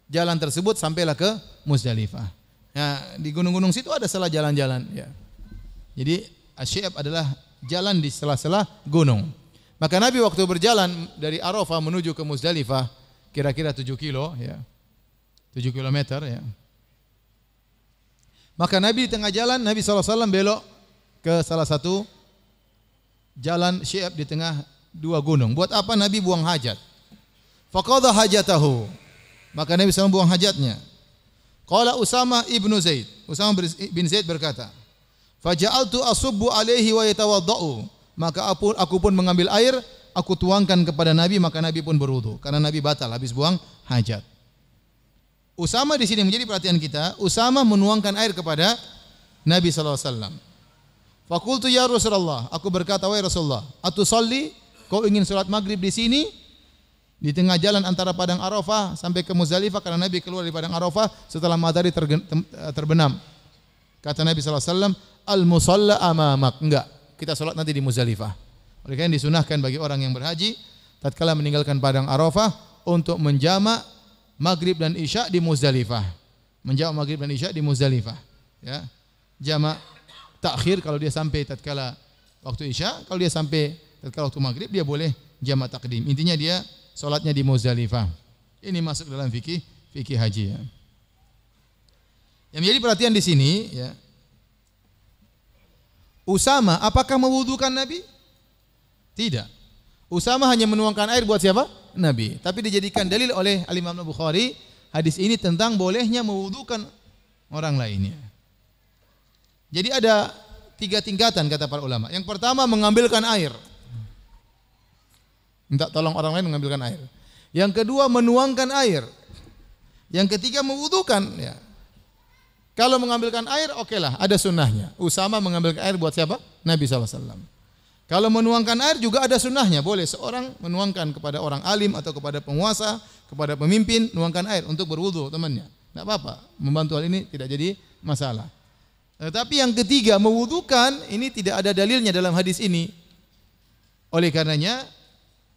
jalan tersebut, sampailah ke Muzdalifah. Nah, di gunung-gunung situ ada salah jalan-jalan, ya. Jadi Asy-Syi'ab adalah jalan di sela-sela gunung. Maka Nabi waktu berjalan dari Arafah menuju ke Muzdalifah, kira-kira 7 kilo, ya. 7 kilometer, ya. Maka Nabi di tengah jalan, Nabi SAW belok ke salah satu jalan Syi'ab di tengah dua gunung. Buat apa? Nabi buang hajat. Faqadha hajatahu. Maka Nabi SAW buang hajatnya. Qala Usamah ibnu Zaid. Usamah bin Zaid berkata, faja'altu asubbu alaihi wa yatawaddau. Maka aku pun mengambil air, aku tuangkan kepada Nabi, maka Nabi pun berwudu karena Nabi batal habis buang hajat. Usamah di sini menjadi perhatian kita. Usamah menuangkan air kepada Nabi sallallahu alaihi wasallam. Faqultu ya Rasulullah, aku berkata, wahai Rasulullah, atusalli, kau ingin salat maghrib di sini di tengah jalan antara padang Arafah sampai ke Muzdalifah, karena Nabi keluar dari padang Arafah setelah matahari terbenam. Kata Nabi sallallahu alaihi wasallam, al-musalla amamak. Enggak, kita salat nanti di Muzdalifah. Oleh karena disunahkan bagi orang yang berhaji tatkala meninggalkan padang Arafah untuk menjamak maghrib dan isya di Muzdalifah. Menjamak maghrib dan isya di Muzdalifah, ya. Jamak takhir kalau dia sampai tatkala waktu isya, kalau dia sampai tatkala waktu maghrib dia boleh jamak takdim. Intinya dia salatnya di Muzdalifah. Ini masuk dalam fikih haji, ya. Yang menjadi perhatian di sini, ya. Usamah apakah mewudukan Nabi? Tidak. Usamah hanya menuangkan air buat siapa? Nabi. Tapi dijadikan dalil oleh Al-Imam Al-Bukhari hadis ini tentang bolehnya mewudukan orang lainnya. Jadi ada 3 tingkatan kata para ulama. Yang pertama mengambilkan air. Minta tolong orang lain mengambilkan air. Yang kedua menuangkan air. Yang ketiga mewudukan, ya. Kalau mengambilkan air, okelah, ada sunnahnya. Usamah mengambilkan air buat siapa? Nabi SAW. Kalau menuangkan air juga ada sunnahnya. Boleh seorang menuangkan kepada orang alim atau kepada penguasa, kepada pemimpin, nuangkan air untuk berwudu temannya. Tidak apa-apa, membantu hal ini tidak jadi masalah. Tetapi yang ketiga, mewudukan, ini tidak ada dalilnya dalam hadis ini. Oleh karenanya,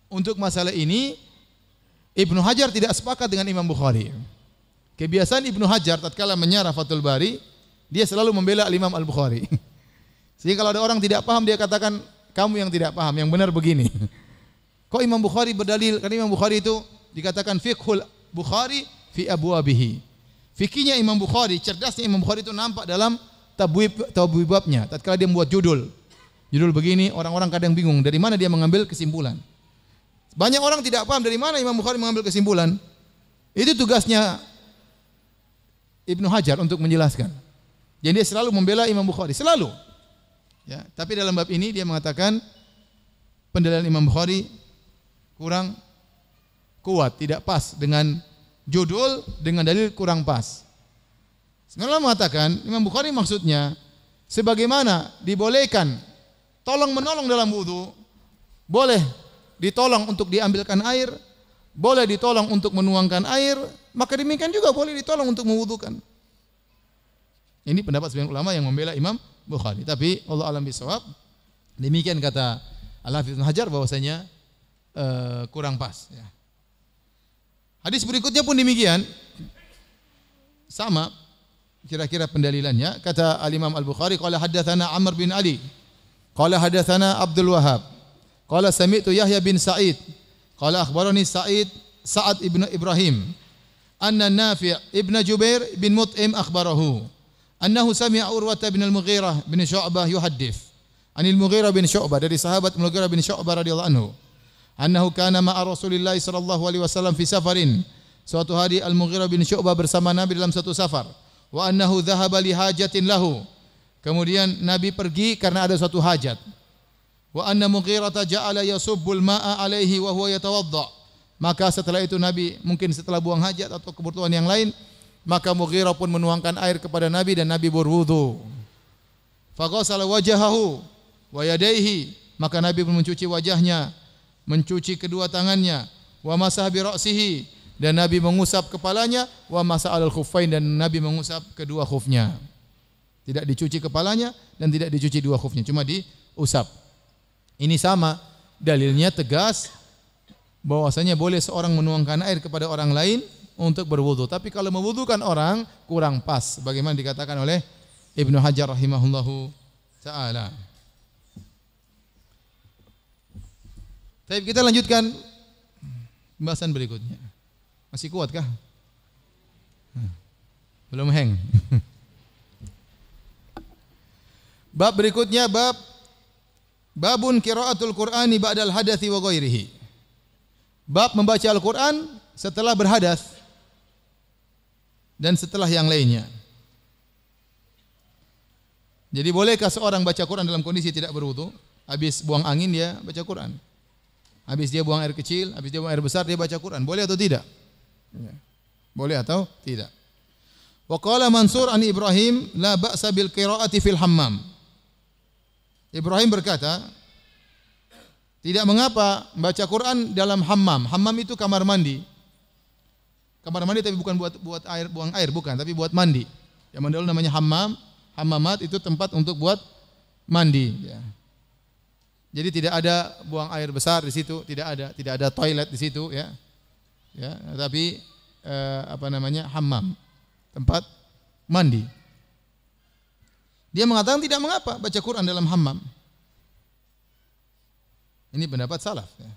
untuk masalah ini, Ibnu Hajar tidak sepakat dengan Imam Bukhari. Kebiasaan Ibnu Hajar tatkala menyarah Fathul Bari, dia selalu membela Imam Al-Bukhari. Sehingga kalau ada orang tidak paham, dia katakan, kamu yang tidak paham, yang benar begini. Kok Imam Bukhari berdalil? Karena Imam Bukhari itu dikatakan fiqhul Bukhari fi abwabihi. Fikihnya Imam Bukhari, cerdasnya Imam Bukhari itu nampak dalam tabwibabnya. Tatkala dia membuat judul begini, orang-orang kadang bingung dari mana dia mengambil kesimpulan. Banyak orang tidak paham dari mana Imam Bukhari mengambil kesimpulan. Itu tugasnya Ibnu Hajar untuk menjelaskan. Jadi dia selalu membela Imam Bukhari, selalu. Ya, tapi dalam bab ini dia mengatakan pendalilan Imam Bukhari kurang kuat, tidak pas dengan judul, dengan dalil kurang pas. Sebenarnya mengatakan Imam Bukhari maksudnya sebagaimana dibolehkan tolong menolong dalam wudu, boleh ditolong untuk diambilkan air, boleh ditolong untuk menuangkan air, maka demikian juga boleh ditolong untuk mewudukan. Ini pendapat sebagian ulama yang membela Imam Bukhari. Tapi Allah alam bisawab, demikian kata Al-Hafidz Ibnu Hajar bahwasanya kurang pas. Ya. Hadis berikutnya pun demikian, sama kira-kira pendalilannya. Kata Al-Imam Al-Bukhari, qala haddatsana Amr bin Ali, qala haddatsana Abdul Wahhab, qala sami'tu Yahya bin Sa'id, qala akhbarani Sa'ad ibn Ibrahim, anna Nafi' ibn Jubair bin Mut'im akhbarahu annahu sami'a Urwah bin Al-Mughirah bin Syu'bah yuhaddits anil Mughirah bin Syu'bah, dari sahabat Mughirah bin Syu'bah radhiyallahu anhu, annahu kana ma'a Rasulillah sallallahu alaihi wasallam fi safarin. Suatu hari Al-Mughirah bin Syu'bah bersama Nabi dalam satu safar. Wa annahu dhahaba li hajatin lahu. Kemudian Nabi pergi karena ada suatu hajat. Wa anna Mughirah ja'ala yasubbul ma'a alaihi wa huwa yatawadda. Maka setelah itu Nabi mungkin setelah buang hajat atau kebutuhan yang lain, maka Mughirah pun menuangkan air kepada Nabi dan Nabi berwudu. Faghasala wajahahu wa yadayhi, maka Nabi pun mencuci wajahnya, mencuci kedua tangannya, wa masaha bi ra'sihi, dan Nabi mengusap kepalanya, wa masaha al khuffain, dan Nabi mengusap kedua khufnya. Tidak dicuci kepalanya dan tidak dicuci dua khufnya, cuma diusap. Ini sama dalilnya tegas bahwasanya boleh seorang menuangkan air kepada orang lain untuk berwudu, tapi kalau mewudukan orang kurang pas, bagaimana dikatakan oleh Ibnu Hajar rahimahullahu taala. Baik, kita lanjutkan pembahasan berikutnya. Masih kuatkah? Belum hang. Bab berikutnya, babun qiraatul Qur'ani ba'dal hadathi wa ghairihi. Bab membaca Al-Qur'an setelah berhadas dan setelah yang lainnya. Jadi bolehkah seorang baca Quran dalam kondisi tidak berwudu? Habis buang angin dia baca Quran. Habis dia buang air kecil, habis dia buang air besar dia baca Quran. Boleh atau tidak? Boleh atau tidak? Wa qala Mansur an Ibrahim la ba'sa bil qiraati fil hammam. Ibrahim berkata, tidak mengapa baca Quran dalam hammam. Hammam itu kamar mandi. Kamar mandi tapi bukan buat air, buang air, bukan, tapi buat mandi. Yang dulu namanya hammam, hammamat itu tempat untuk buat mandi. Ya. Jadi tidak ada buang air besar di situ, tidak ada toilet di situ, ya. Ya, tapi hammam, tempat mandi. Dia mengatakan tidak mengapa baca Quran dalam hammam. Ini pendapat salaf. Ya.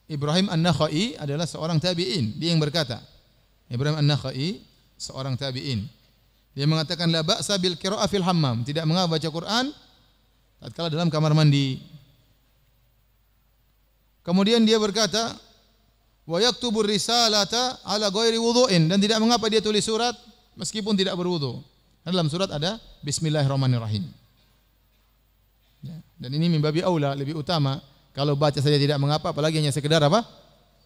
Ibrahim An-Nakhai adalah seorang tabi'in. Dia yang berkata, Ibrahim An-Nakhai seorang tabi'in. Dia mengatakan la ba'sa bil qira'ah fil hammam, tidak mengapa baca Quran tatkala dalam kamar mandi. Kemudian dia berkata, wa yaktubur risalata ala ghairi wudu'in, dan tidak mengapa dia tulis surat meskipun tidak berwudu. Dalam surat ada bismillahirrahmanirrahim. Ya, dan ini min babi aula, lebih utama. Kalau baca saja tidak mengapa, apalagi hanya sekedar apa?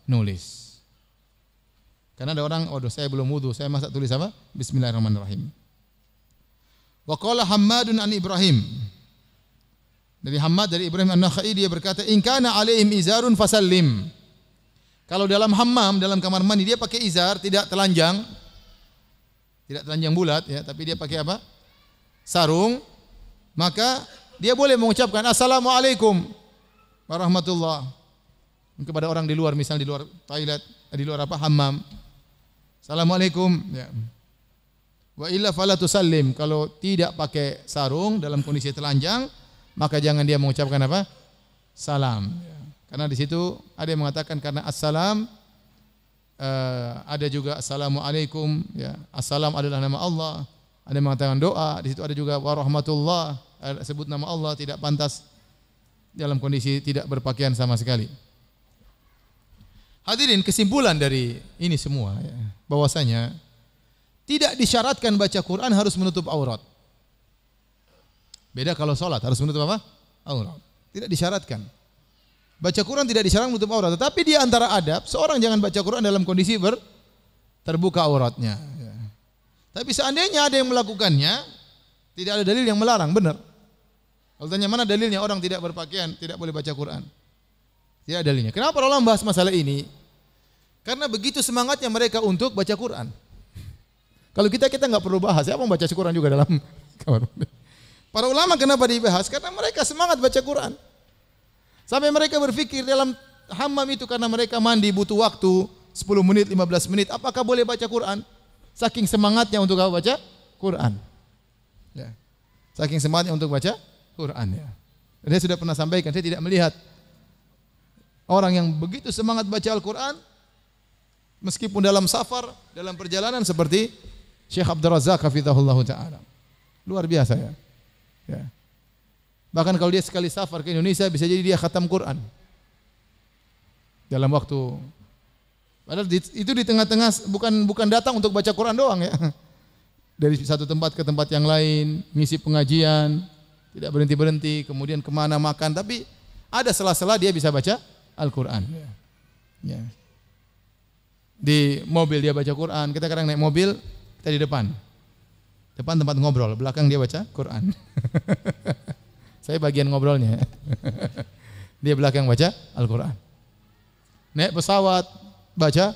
Nulis. Karena ada orang, saya belum wudu, saya masa tulis apa? Bismillahirrahmanirrahim. Wa qala Hammadun an Ibrahim. Dari Hammad, dari Ibrahim An-Nakhai, dia berkata, in kana alaihim izarun fasallim. Kalau dalam hammam, dalam kamar mandi, dia pakai izar, tidak telanjang bulat, ya, tapi dia pakai apa? Sarung. Maka dia boleh mengucapkan assalamualaikum warahmatullah kepada orang di luar, misalnya di luar toilet, di luar hammam. Assalamualaikum, ya. Wa illa fala tusallim. Kalau tidak pakai sarung dalam kondisi telanjang, maka jangan dia mengucapkan apa? Salam. Ya. Karena di situ ada yang mengatakan karena assalam, ada juga assalamualaikum, ya. Assalam adalah nama Allah. Ada yang mengatakan doa, di situ ada juga warahmatullah, sebut nama Allah, tidak pantas dalam kondisi tidak berpakaian sama sekali. Hadirin, kesimpulan dari ini semua, ya, bahwasanya tidak disyaratkan baca Quran harus menutup aurat. Beda kalau sholat harus menutup apa? Aurat. Tidak disyaratkan. Baca Quran tidak disyaratkan menutup aurat, tetapi di antara adab seorang jangan baca Quran dalam kondisi terbuka auratnya. Ya. Tapi seandainya ada yang melakukannya, tidak ada dalil yang melarang, benar. Kalau tanya mana dalilnya orang tidak berpakaian tidak boleh baca Quran? Tidak dalilnya. Kenapa para ulama bahas masalah ini? Karena begitu semangatnya mereka untuk baca Quran. Kalau kita nggak perlu bahas, siapa yang baca Quran juga dalam kamar mandi. Para ulama kenapa dibahas? Karena mereka semangat baca Quran. Sampai mereka berpikir dalam hammam itu karena mereka mandi butuh waktu 10 menit, 15 menit. Apakah boleh baca Quran? Saking semangatnya untuk baca Quran. Ya. Saking semangatnya untuk baca Quran. Ya. Saya sudah pernah sampaikan, saya tidak melihat orang yang begitu semangat baca Al-Quran meskipun dalam safar, dalam perjalanan seperti Syekh Abdul Razak hafizahullah ta'ala. Luar biasa ya. Ya. Bahkan kalau dia sekali safar ke Indonesia bisa jadi dia khatam Quran dalam waktu. Padahal itu di tengah-tengah bukan datang untuk baca Quran doang ya. Dari satu tempat ke tempat yang lain, ngisi pengajian, tidak berhenti-berhenti, kemudian kemana makan, tapi ada sela-sela dia bisa baca Al-Quran. Ya. Di mobil dia baca Quran, kita kadang naik mobil, kita di depan. Depan tempat ngobrol, belakang dia baca Quran. Saya bagian ngobrolnya. Dia belakang baca Al-Quran. Naik pesawat, baca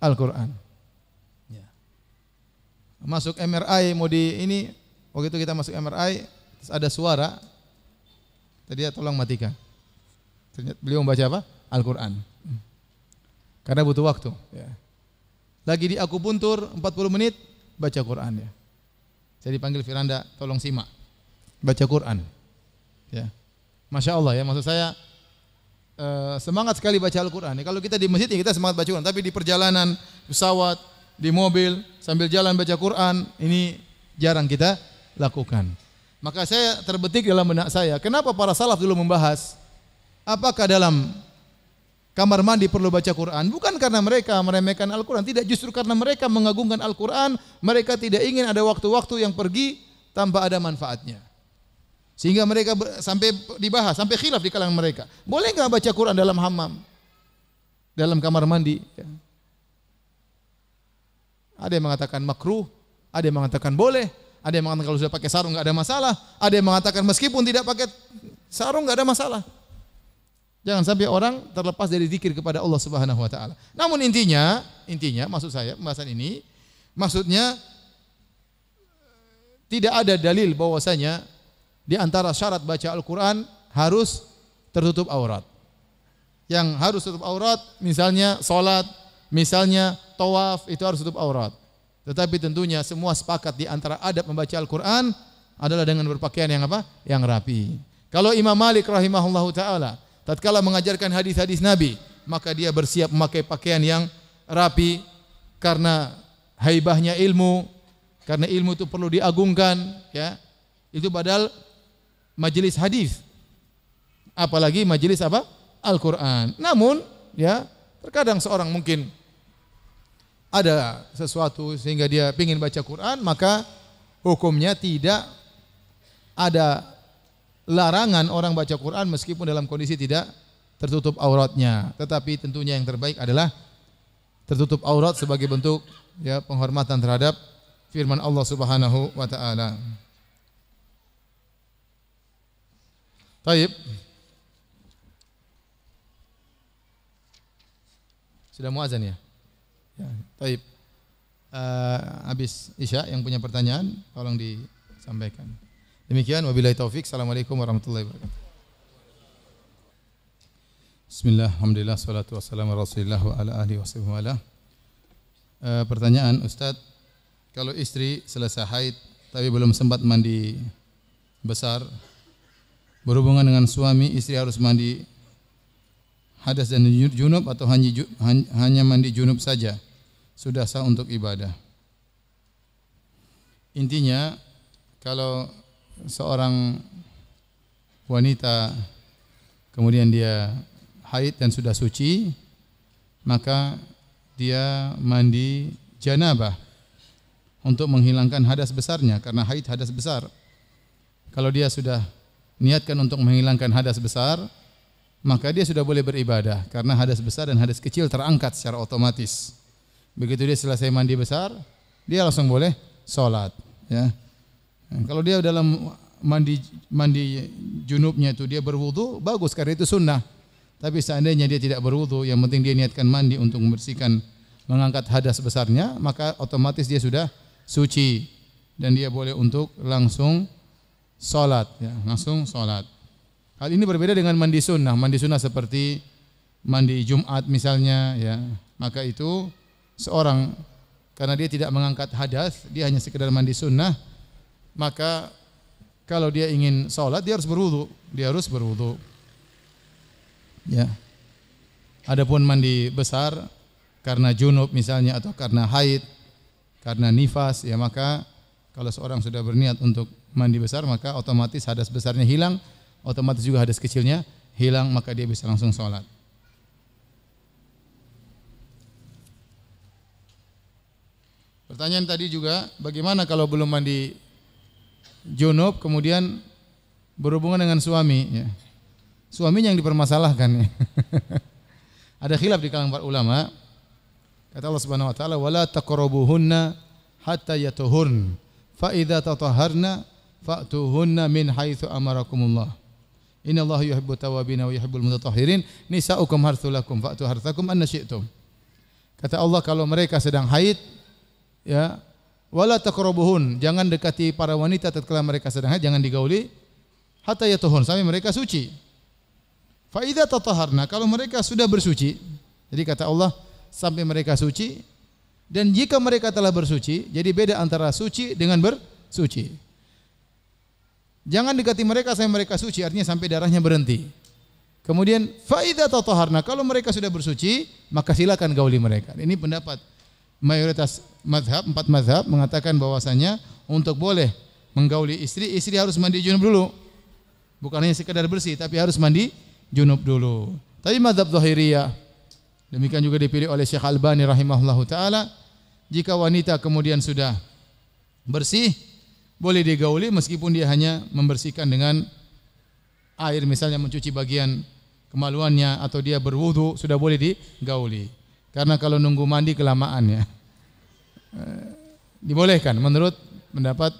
Al-Quran. Ya. Masuk MRI, waktu itu kita masuk MRI, terus ada suara, tadi dia tolong matikan. Ternyata beliau membaca apa? Al-Quran. Karena butuh waktu. Ya. Lagi di akupuntur 40 menit, baca Quran ya. Saya dipanggil Firanda, tolong simak. Baca Quran. Ya. Masya Allah ya, maksud saya semangat sekali baca Al-Quran. Kalau kita di masjid kita semangat baca Quran, tapi di perjalanan, pesawat, di mobil, sambil jalan baca Quran, ini jarang kita lakukan. Maka saya terbetik dalam benak saya, kenapa para salaf dulu membahas apakah dalam kamar mandi perlu baca Quran? Bukan karena mereka meremehkan Al-Quran, tidak, justru karena mereka mengagungkan Al-Quran, mereka tidak ingin ada waktu-waktu yang pergi tanpa ada manfaatnya. Sehingga mereka sampai dibahas, sampai khilaf di kalangan mereka. Boleh enggak baca Quran dalam hammam? Dalam kamar mandi? Ya. Ada yang mengatakan makruh, ada yang mengatakan boleh, ada yang mengatakan kalau sudah pakai sarung enggak ada masalah, ada yang mengatakan meskipun tidak pakai sarung enggak ada masalah. Jangan sampai orang terlepas dari zikir kepada Allah Subhanahu wa taala. Namun intinya maksud saya pembahasan ini maksudnya tidak ada dalil bahwasanya di antara syarat baca Al-Quran harus tertutup aurat. Yang harus tutup aurat misalnya salat, misalnya tawaf, itu harus tutup aurat. Tetapi tentunya semua sepakat di antara adab membaca Al-Quran adalah dengan berpakaian yang apa? Yang rapi. Kalau Imam Malik rahimahullahu taala tatkala mengajarkan hadis-hadis Nabi, maka dia bersiap memakai pakaian yang rapi karena haibahnya ilmu, karena ilmu itu perlu diagungkan, ya. Itu padahal majelis hadis, apalagi majelis apa? Al-Quran. Namun, ya, terkadang seorang mungkin ada sesuatu sehingga dia ingin baca Quran, maka hukumnya tidak ada larangan orang baca Quran meskipun dalam kondisi tidak tertutup auratnya. Tetapi tentunya yang terbaik adalah tertutup aurat sebagai bentuk ya penghormatan terhadap firman Allah Subhanahu wa taala. Baik. Sudah muazan ya? Ya, baik. Habis Isya yang punya pertanyaan tolong disampaikan. Demikian wabillahi taufik. Assalamualaikum warahmatullahi wabarakatuh. Bismillah, alhamdulillah, salatu wassalamu ala Rasulillah wa ala alihi washabihi. Pertanyaan Ustaz, kalau istri selesai haid tapi belum sempat mandi besar, berhubungan dengan suami, istri harus mandi hadas dan junub atau hanya mandi junub saja sudah sah untuk ibadah? Intinya kalau seorang wanita kemudian dia haid dan sudah suci, maka dia mandi janabah untuk menghilangkan hadas besarnya, karena haid hadas besar. Kalau dia sudah niatkan untuk menghilangkan hadas besar, maka dia sudah boleh beribadah, karena hadas besar dan hadas kecil terangkat secara otomatis. Begitu dia selesai mandi besar, dia langsung boleh sholat, ya. Kalau dia dalam mandi mandi junubnya itu dia berwudu, bagus karena itu sunnah. Tapi seandainya dia tidak berwudu, yang penting dia niatkan mandi untuk membersihkan, mengangkat hadas besarnya, maka otomatis dia sudah suci dan dia boleh untuk langsung salat, ya, langsung salat. Hal ini berbeda dengan mandi sunnah. Mandi sunnah seperti mandi Jumat misalnya, ya, maka itu seorang karena dia tidak mengangkat hadas, dia hanya sekedar mandi sunnah, maka kalau dia ingin salat dia harus berwudu, Ya. Adapun mandi besar karena junub misalnya atau karena haid, karena nifas, ya maka kalau seorang sudah berniat untuk mandi besar maka otomatis hadas besarnya hilang, otomatis juga hadas kecilnya hilang, maka dia bisa langsung salat. Pertanyaan tadi juga, bagaimana kalau belum mandi junub kemudian berhubungan dengan suami, ya. Suaminya yang dipermasalahkan, ya. Ada khilaf di kalangan para ulama. Kata Allah Subhanahu wa taala, "Wala taqrabuhunna hatta yatuhurn, fa idza tatahharna fa'tuhunna min haitsu amarakumullah. Innallaha yuhibbut tawwabin wa yuhibbul mutatahhirin. Nisa'ukum harthul lakum fa'tu harthakum anna syi'tum." Kata Allah, kalau mereka sedang haid, ya, wala taqrabuhun, jangan dekati para wanita tatkala mereka sedang haid, jangan digauli hatta yatuhun, sampai mereka suci. Fa idza tatahharna, kalau mereka sudah bersuci, jadi kata Allah sampai mereka suci, dan jika mereka telah bersuci, jadi beda antara suci dengan bersuci. Jangan dekati mereka sampai mereka suci, artinya sampai darahnya berhenti. Kemudian fa idza tatahharna, kalau mereka sudah bersuci, maka silakan gauli mereka. Ini pendapat mayoritas mazhab, 4 mazhab mengatakan bahwasanya untuk boleh menggauli istri, istri harus mandi junub dulu. Bukan hanya sekedar bersih, tapi harus mandi junub dulu. Tapi mazhab Zahiriyah, demikian juga dipilih oleh Syekh Albani rahimahullahu taala, jika wanita kemudian sudah bersih, boleh digauli meskipun dia hanya membersihkan dengan air, misalnya mencuci bagian kemaluannya atau dia berwudu, sudah boleh digauli. Karena kalau nunggu mandi kelamaan, ya. Dibolehkan menurut pendapat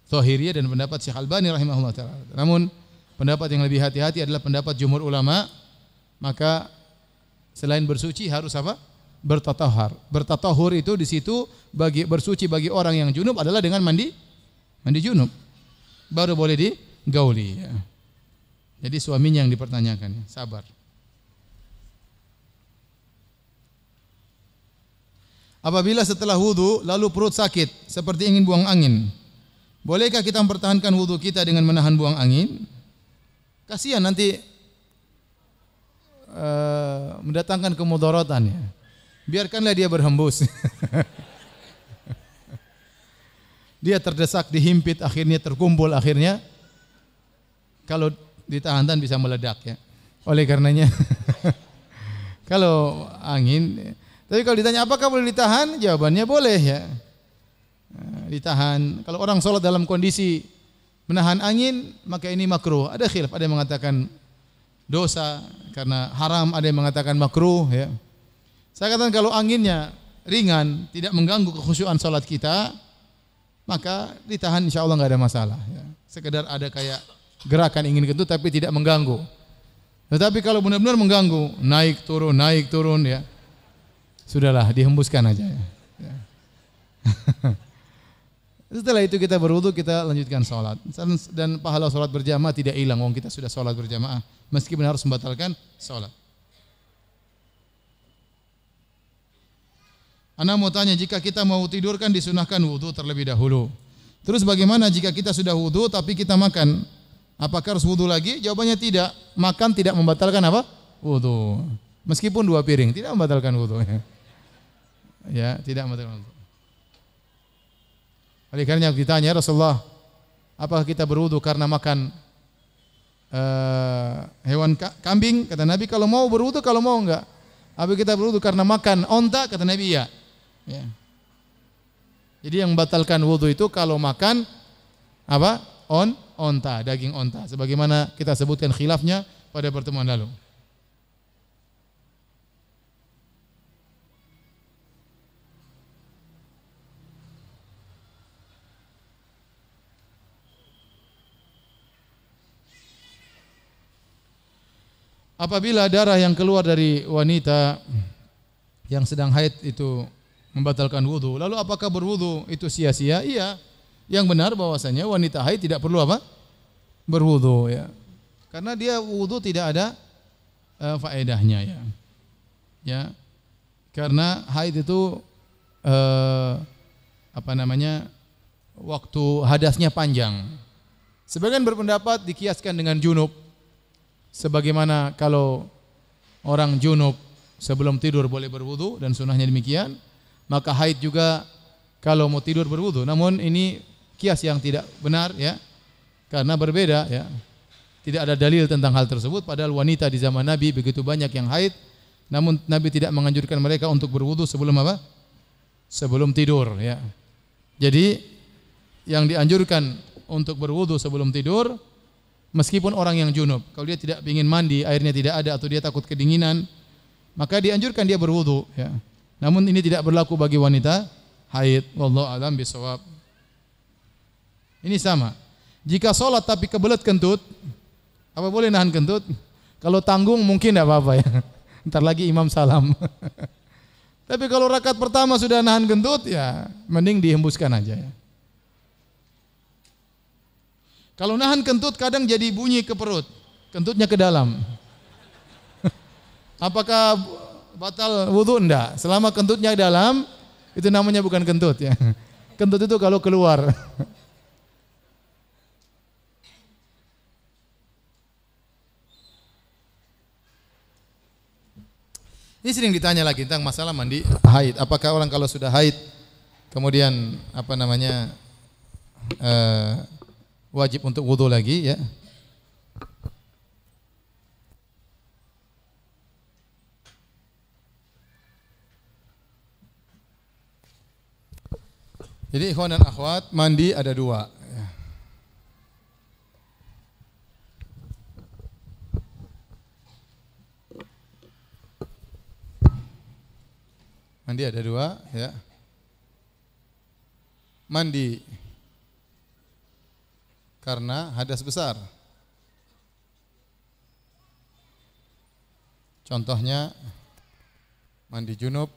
Zahiriyah dan pendapat Syekh Albani rahimahullah taala. Namun pendapat yang lebih hati-hati adalah pendapat jumhur ulama, maka selain bersuci harus apa? Bertatahhar. Bertatahhur itu di situ bagi bersuci bagi orang yang junub adalah dengan mandi junub. Baru boleh digauli, ya. Jadi suaminya yang dipertanyakan, ya. Sabar. Apabila setelah wudu lalu perut sakit seperti ingin buang angin, bolehkah kita mempertahankan wudu kita dengan menahan buang angin? Kasihan nanti mendatangkan kemudaratan, ya. Biarkanlah dia berhembus. Dia terdesak, dihimpit, akhirnya terkumpul, akhirnya kalau ditahan bisa meledak, ya. Oleh karenanya kalau angin, tapi kalau ditanya apakah boleh ditahan, jawabannya boleh, ya. Ditahan. Kalau orang sholat dalam kondisi menahan angin, maka ini makruh. Ada khilaf, ada yang mengatakan dosa karena haram, ada yang mengatakan makruh, ya. Saya katakan kalau anginnya ringan, tidak mengganggu kekhusyuan sholat kita, maka ditahan insya Allah nggak ada masalah, ya. Sekedar ada kayak gerakan ingin kentut tapi tidak mengganggu. Tetapi kalau benar-benar mengganggu, naik turun, ya, sudahlah dihembuskan aja, ya. Setelah itu kita berwudu, kita lanjutkan sholat, dan pahala sholat berjamaah tidak hilang. Wong kita sudah sholat berjamaah meskipun harus membatalkan sholat. Ana mau tanya, jika kita mau tidur kan disunahkan wudu terlebih dahulu. Terus bagaimana jika kita sudah wudu tapi kita makan? Apakah harus wudu lagi? Jawabannya tidak. Makan tidak membatalkan apa? Wudu. Meskipun 2 piring tidak membatalkan wudu. Ya, tidak membatalkan wudu. Oleh karena ditanya, Rasulullah, apakah kita berwudu karena makan hewan kambing? Kata Nabi, kalau mau berwudu, kalau mau enggak. Apa kita berwudu karena makan onta? Kata Nabi, iya. Ya. Jadi yang membatalkan wudu itu kalau makan apa? Onta, daging onta. Sebagaimana kita sebutkan khilafnya pada pertemuan lalu. apabila darah yang keluar dari wanita yang sedang haid itu membatalkan wudu, lalu apakah berwudu itu sia-sia? Iya. Yang benar bahwasanya wanita haid tidak perlu apa? Berwudu ya. Karena dia wudu tidak ada faedahnya ya. Ya. Karena haid itu waktu hadasnya panjang. Sebagian berpendapat dikiaskan dengan junub. Sebagaimana kalau orang junub sebelum tidur boleh berwudu dan sunnahnya demikian, maka haid juga kalau mau tidur berwudu. Namun ini kias yang tidak benar ya. Karena berbeda ya. Tidak ada dalil tentang hal tersebut, padahal wanita di zaman Nabi begitu banyak yang haid, namun Nabi tidak menganjurkan mereka untuk berwudu sebelum apa? Sebelum tidur ya. Jadi yang dianjurkan untuk berwudu sebelum tidur meskipun orang yang junub. Kalau dia tidak ingin mandi, airnya tidak ada atau dia takut kedinginan, maka dianjurkan dia berwudu ya. Namun ini tidak berlaku bagi wanita haid. Wallahu a'lam bishawab. Ini sama. Jika sholat tapi kebelet kentut, apa boleh nahan kentut? Kalau tanggung mungkin tidak apa-apa ya. Ntar lagi imam salam. Tapi kalau rakaat pertama sudah nahan kentut, ya mending dihembuskan aja ya. Kalau nahan kentut kadang jadi bunyi ke perut, kentutnya ke dalam. Apakah batal wudu? Enggak. Selama kentutnya dalam, itu namanya bukan kentut ya. Kentut itu kalau keluar. Ini sering ditanya lagi tentang masalah mandi haid. Apakah orang kalau sudah haid kemudian wajib untuk wudu lagi ya? Jadi ikhwan dan akhwat, mandi ada dua. Mandi ada dua ya. Mandi karena hadas besar. Contohnya mandi junub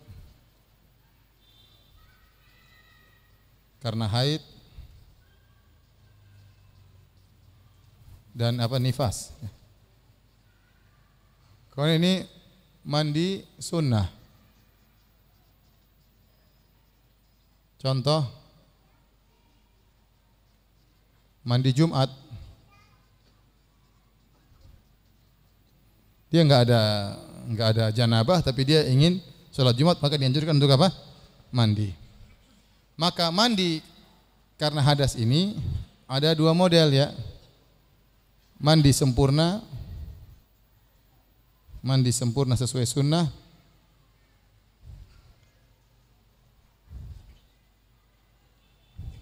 karena haid dan nifas. Kalau ini mandi sunnah. Contoh mandi Jumat, dia enggak ada janabah tapi dia ingin sholat Jumat, maka dianjurkan untuk apa? Mandi. Maka mandi karena hadas ini ada dua model ya. Mandi sempurna sesuai sunnah.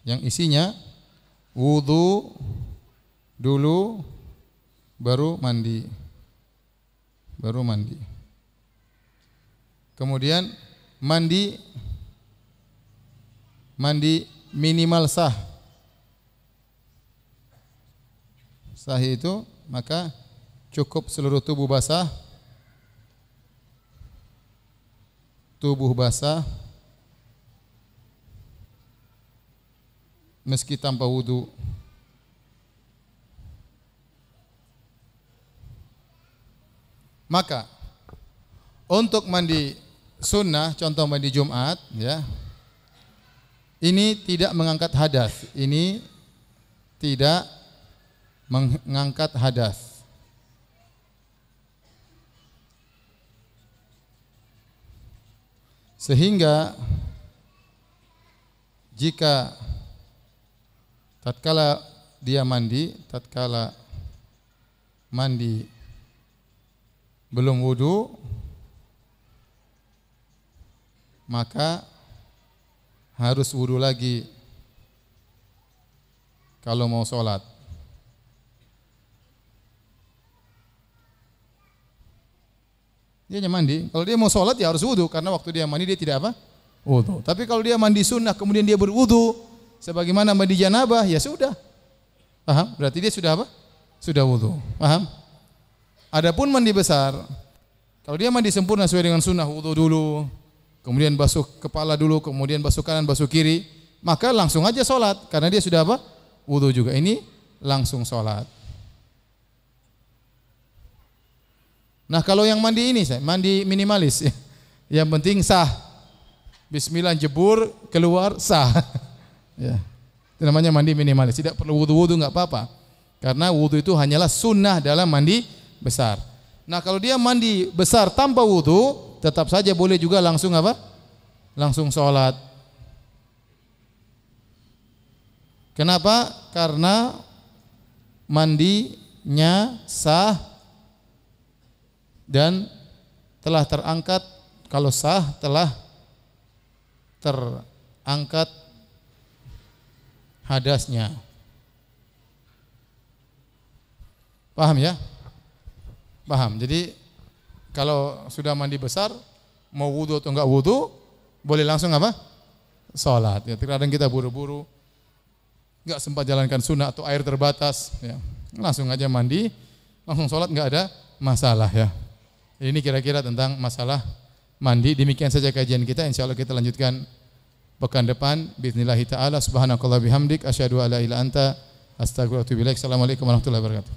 Yang isinya wudu dulu baru mandi. Kemudian mandi minimal sah. Sah itu maka cukup seluruh tubuh basah. Meski tanpa wudu. Maka untuk mandi sunnah, contoh mandi Jumat ya, ini tidak mengangkat hadas. Ini tidak mengangkat hadas. Sehingga jika tatkala mandi belum wudu, maka harus wudu lagi kalau mau sholat. Dia hanya mandi. Kalau dia mau sholat ya harus wudu, karena waktu dia mandi dia tidak wudu. Tapi kalau dia mandi sunnah kemudian dia berwudu sebagaimana mandi janabah, ya sudah. Paham? Berarti dia sudah Sudah wudu. Paham? Adapun mandi besar, kalau dia mandi sempurna sesuai dengan sunnah, wudu dulu, kemudian basuh kepala dulu, kemudian basuh kanan, basuh kiri, maka langsung aja sholat, karena dia sudah apa? Wudu juga. Ini langsung sholat. Nah kalau yang mandi ini, mandi minimalis, yang penting sah. Bismillah jebur, keluar sah. Ya. Itu namanya mandi minimalis. Tidak perlu wudu-wudu, enggak apa-apa. Karena wudu itu hanyalah sunnah dalam mandi besar. Nah kalau dia mandi besar tanpa wudu, tetap saja boleh juga langsung apa? Langsung sholat. Kenapa? Karena mandinya sah dan telah terangkat, kalau sah telah terangkat hadasnya. Paham ya? Paham. Jadi kalau sudah mandi besar, mau wudu atau enggak wudu, boleh langsung apa? Salat. Ya, terkadang kita buru-buru, enggak sempat jalankan sunnah atau air terbatas, ya. Langsung aja mandi, langsung salat, enggak ada masalah ya. Ini kira-kira tentang masalah mandi. Demikian saja kajian kita. Insyaallah kita lanjutkan pekan depan. Bismillah taala. Subhanakallah bihamdik. Asyhadu alla ilaha illa anta. Astaghfiruka wa atubu ilaik. Assalamualaikum warahmatullahi wabarakatuh.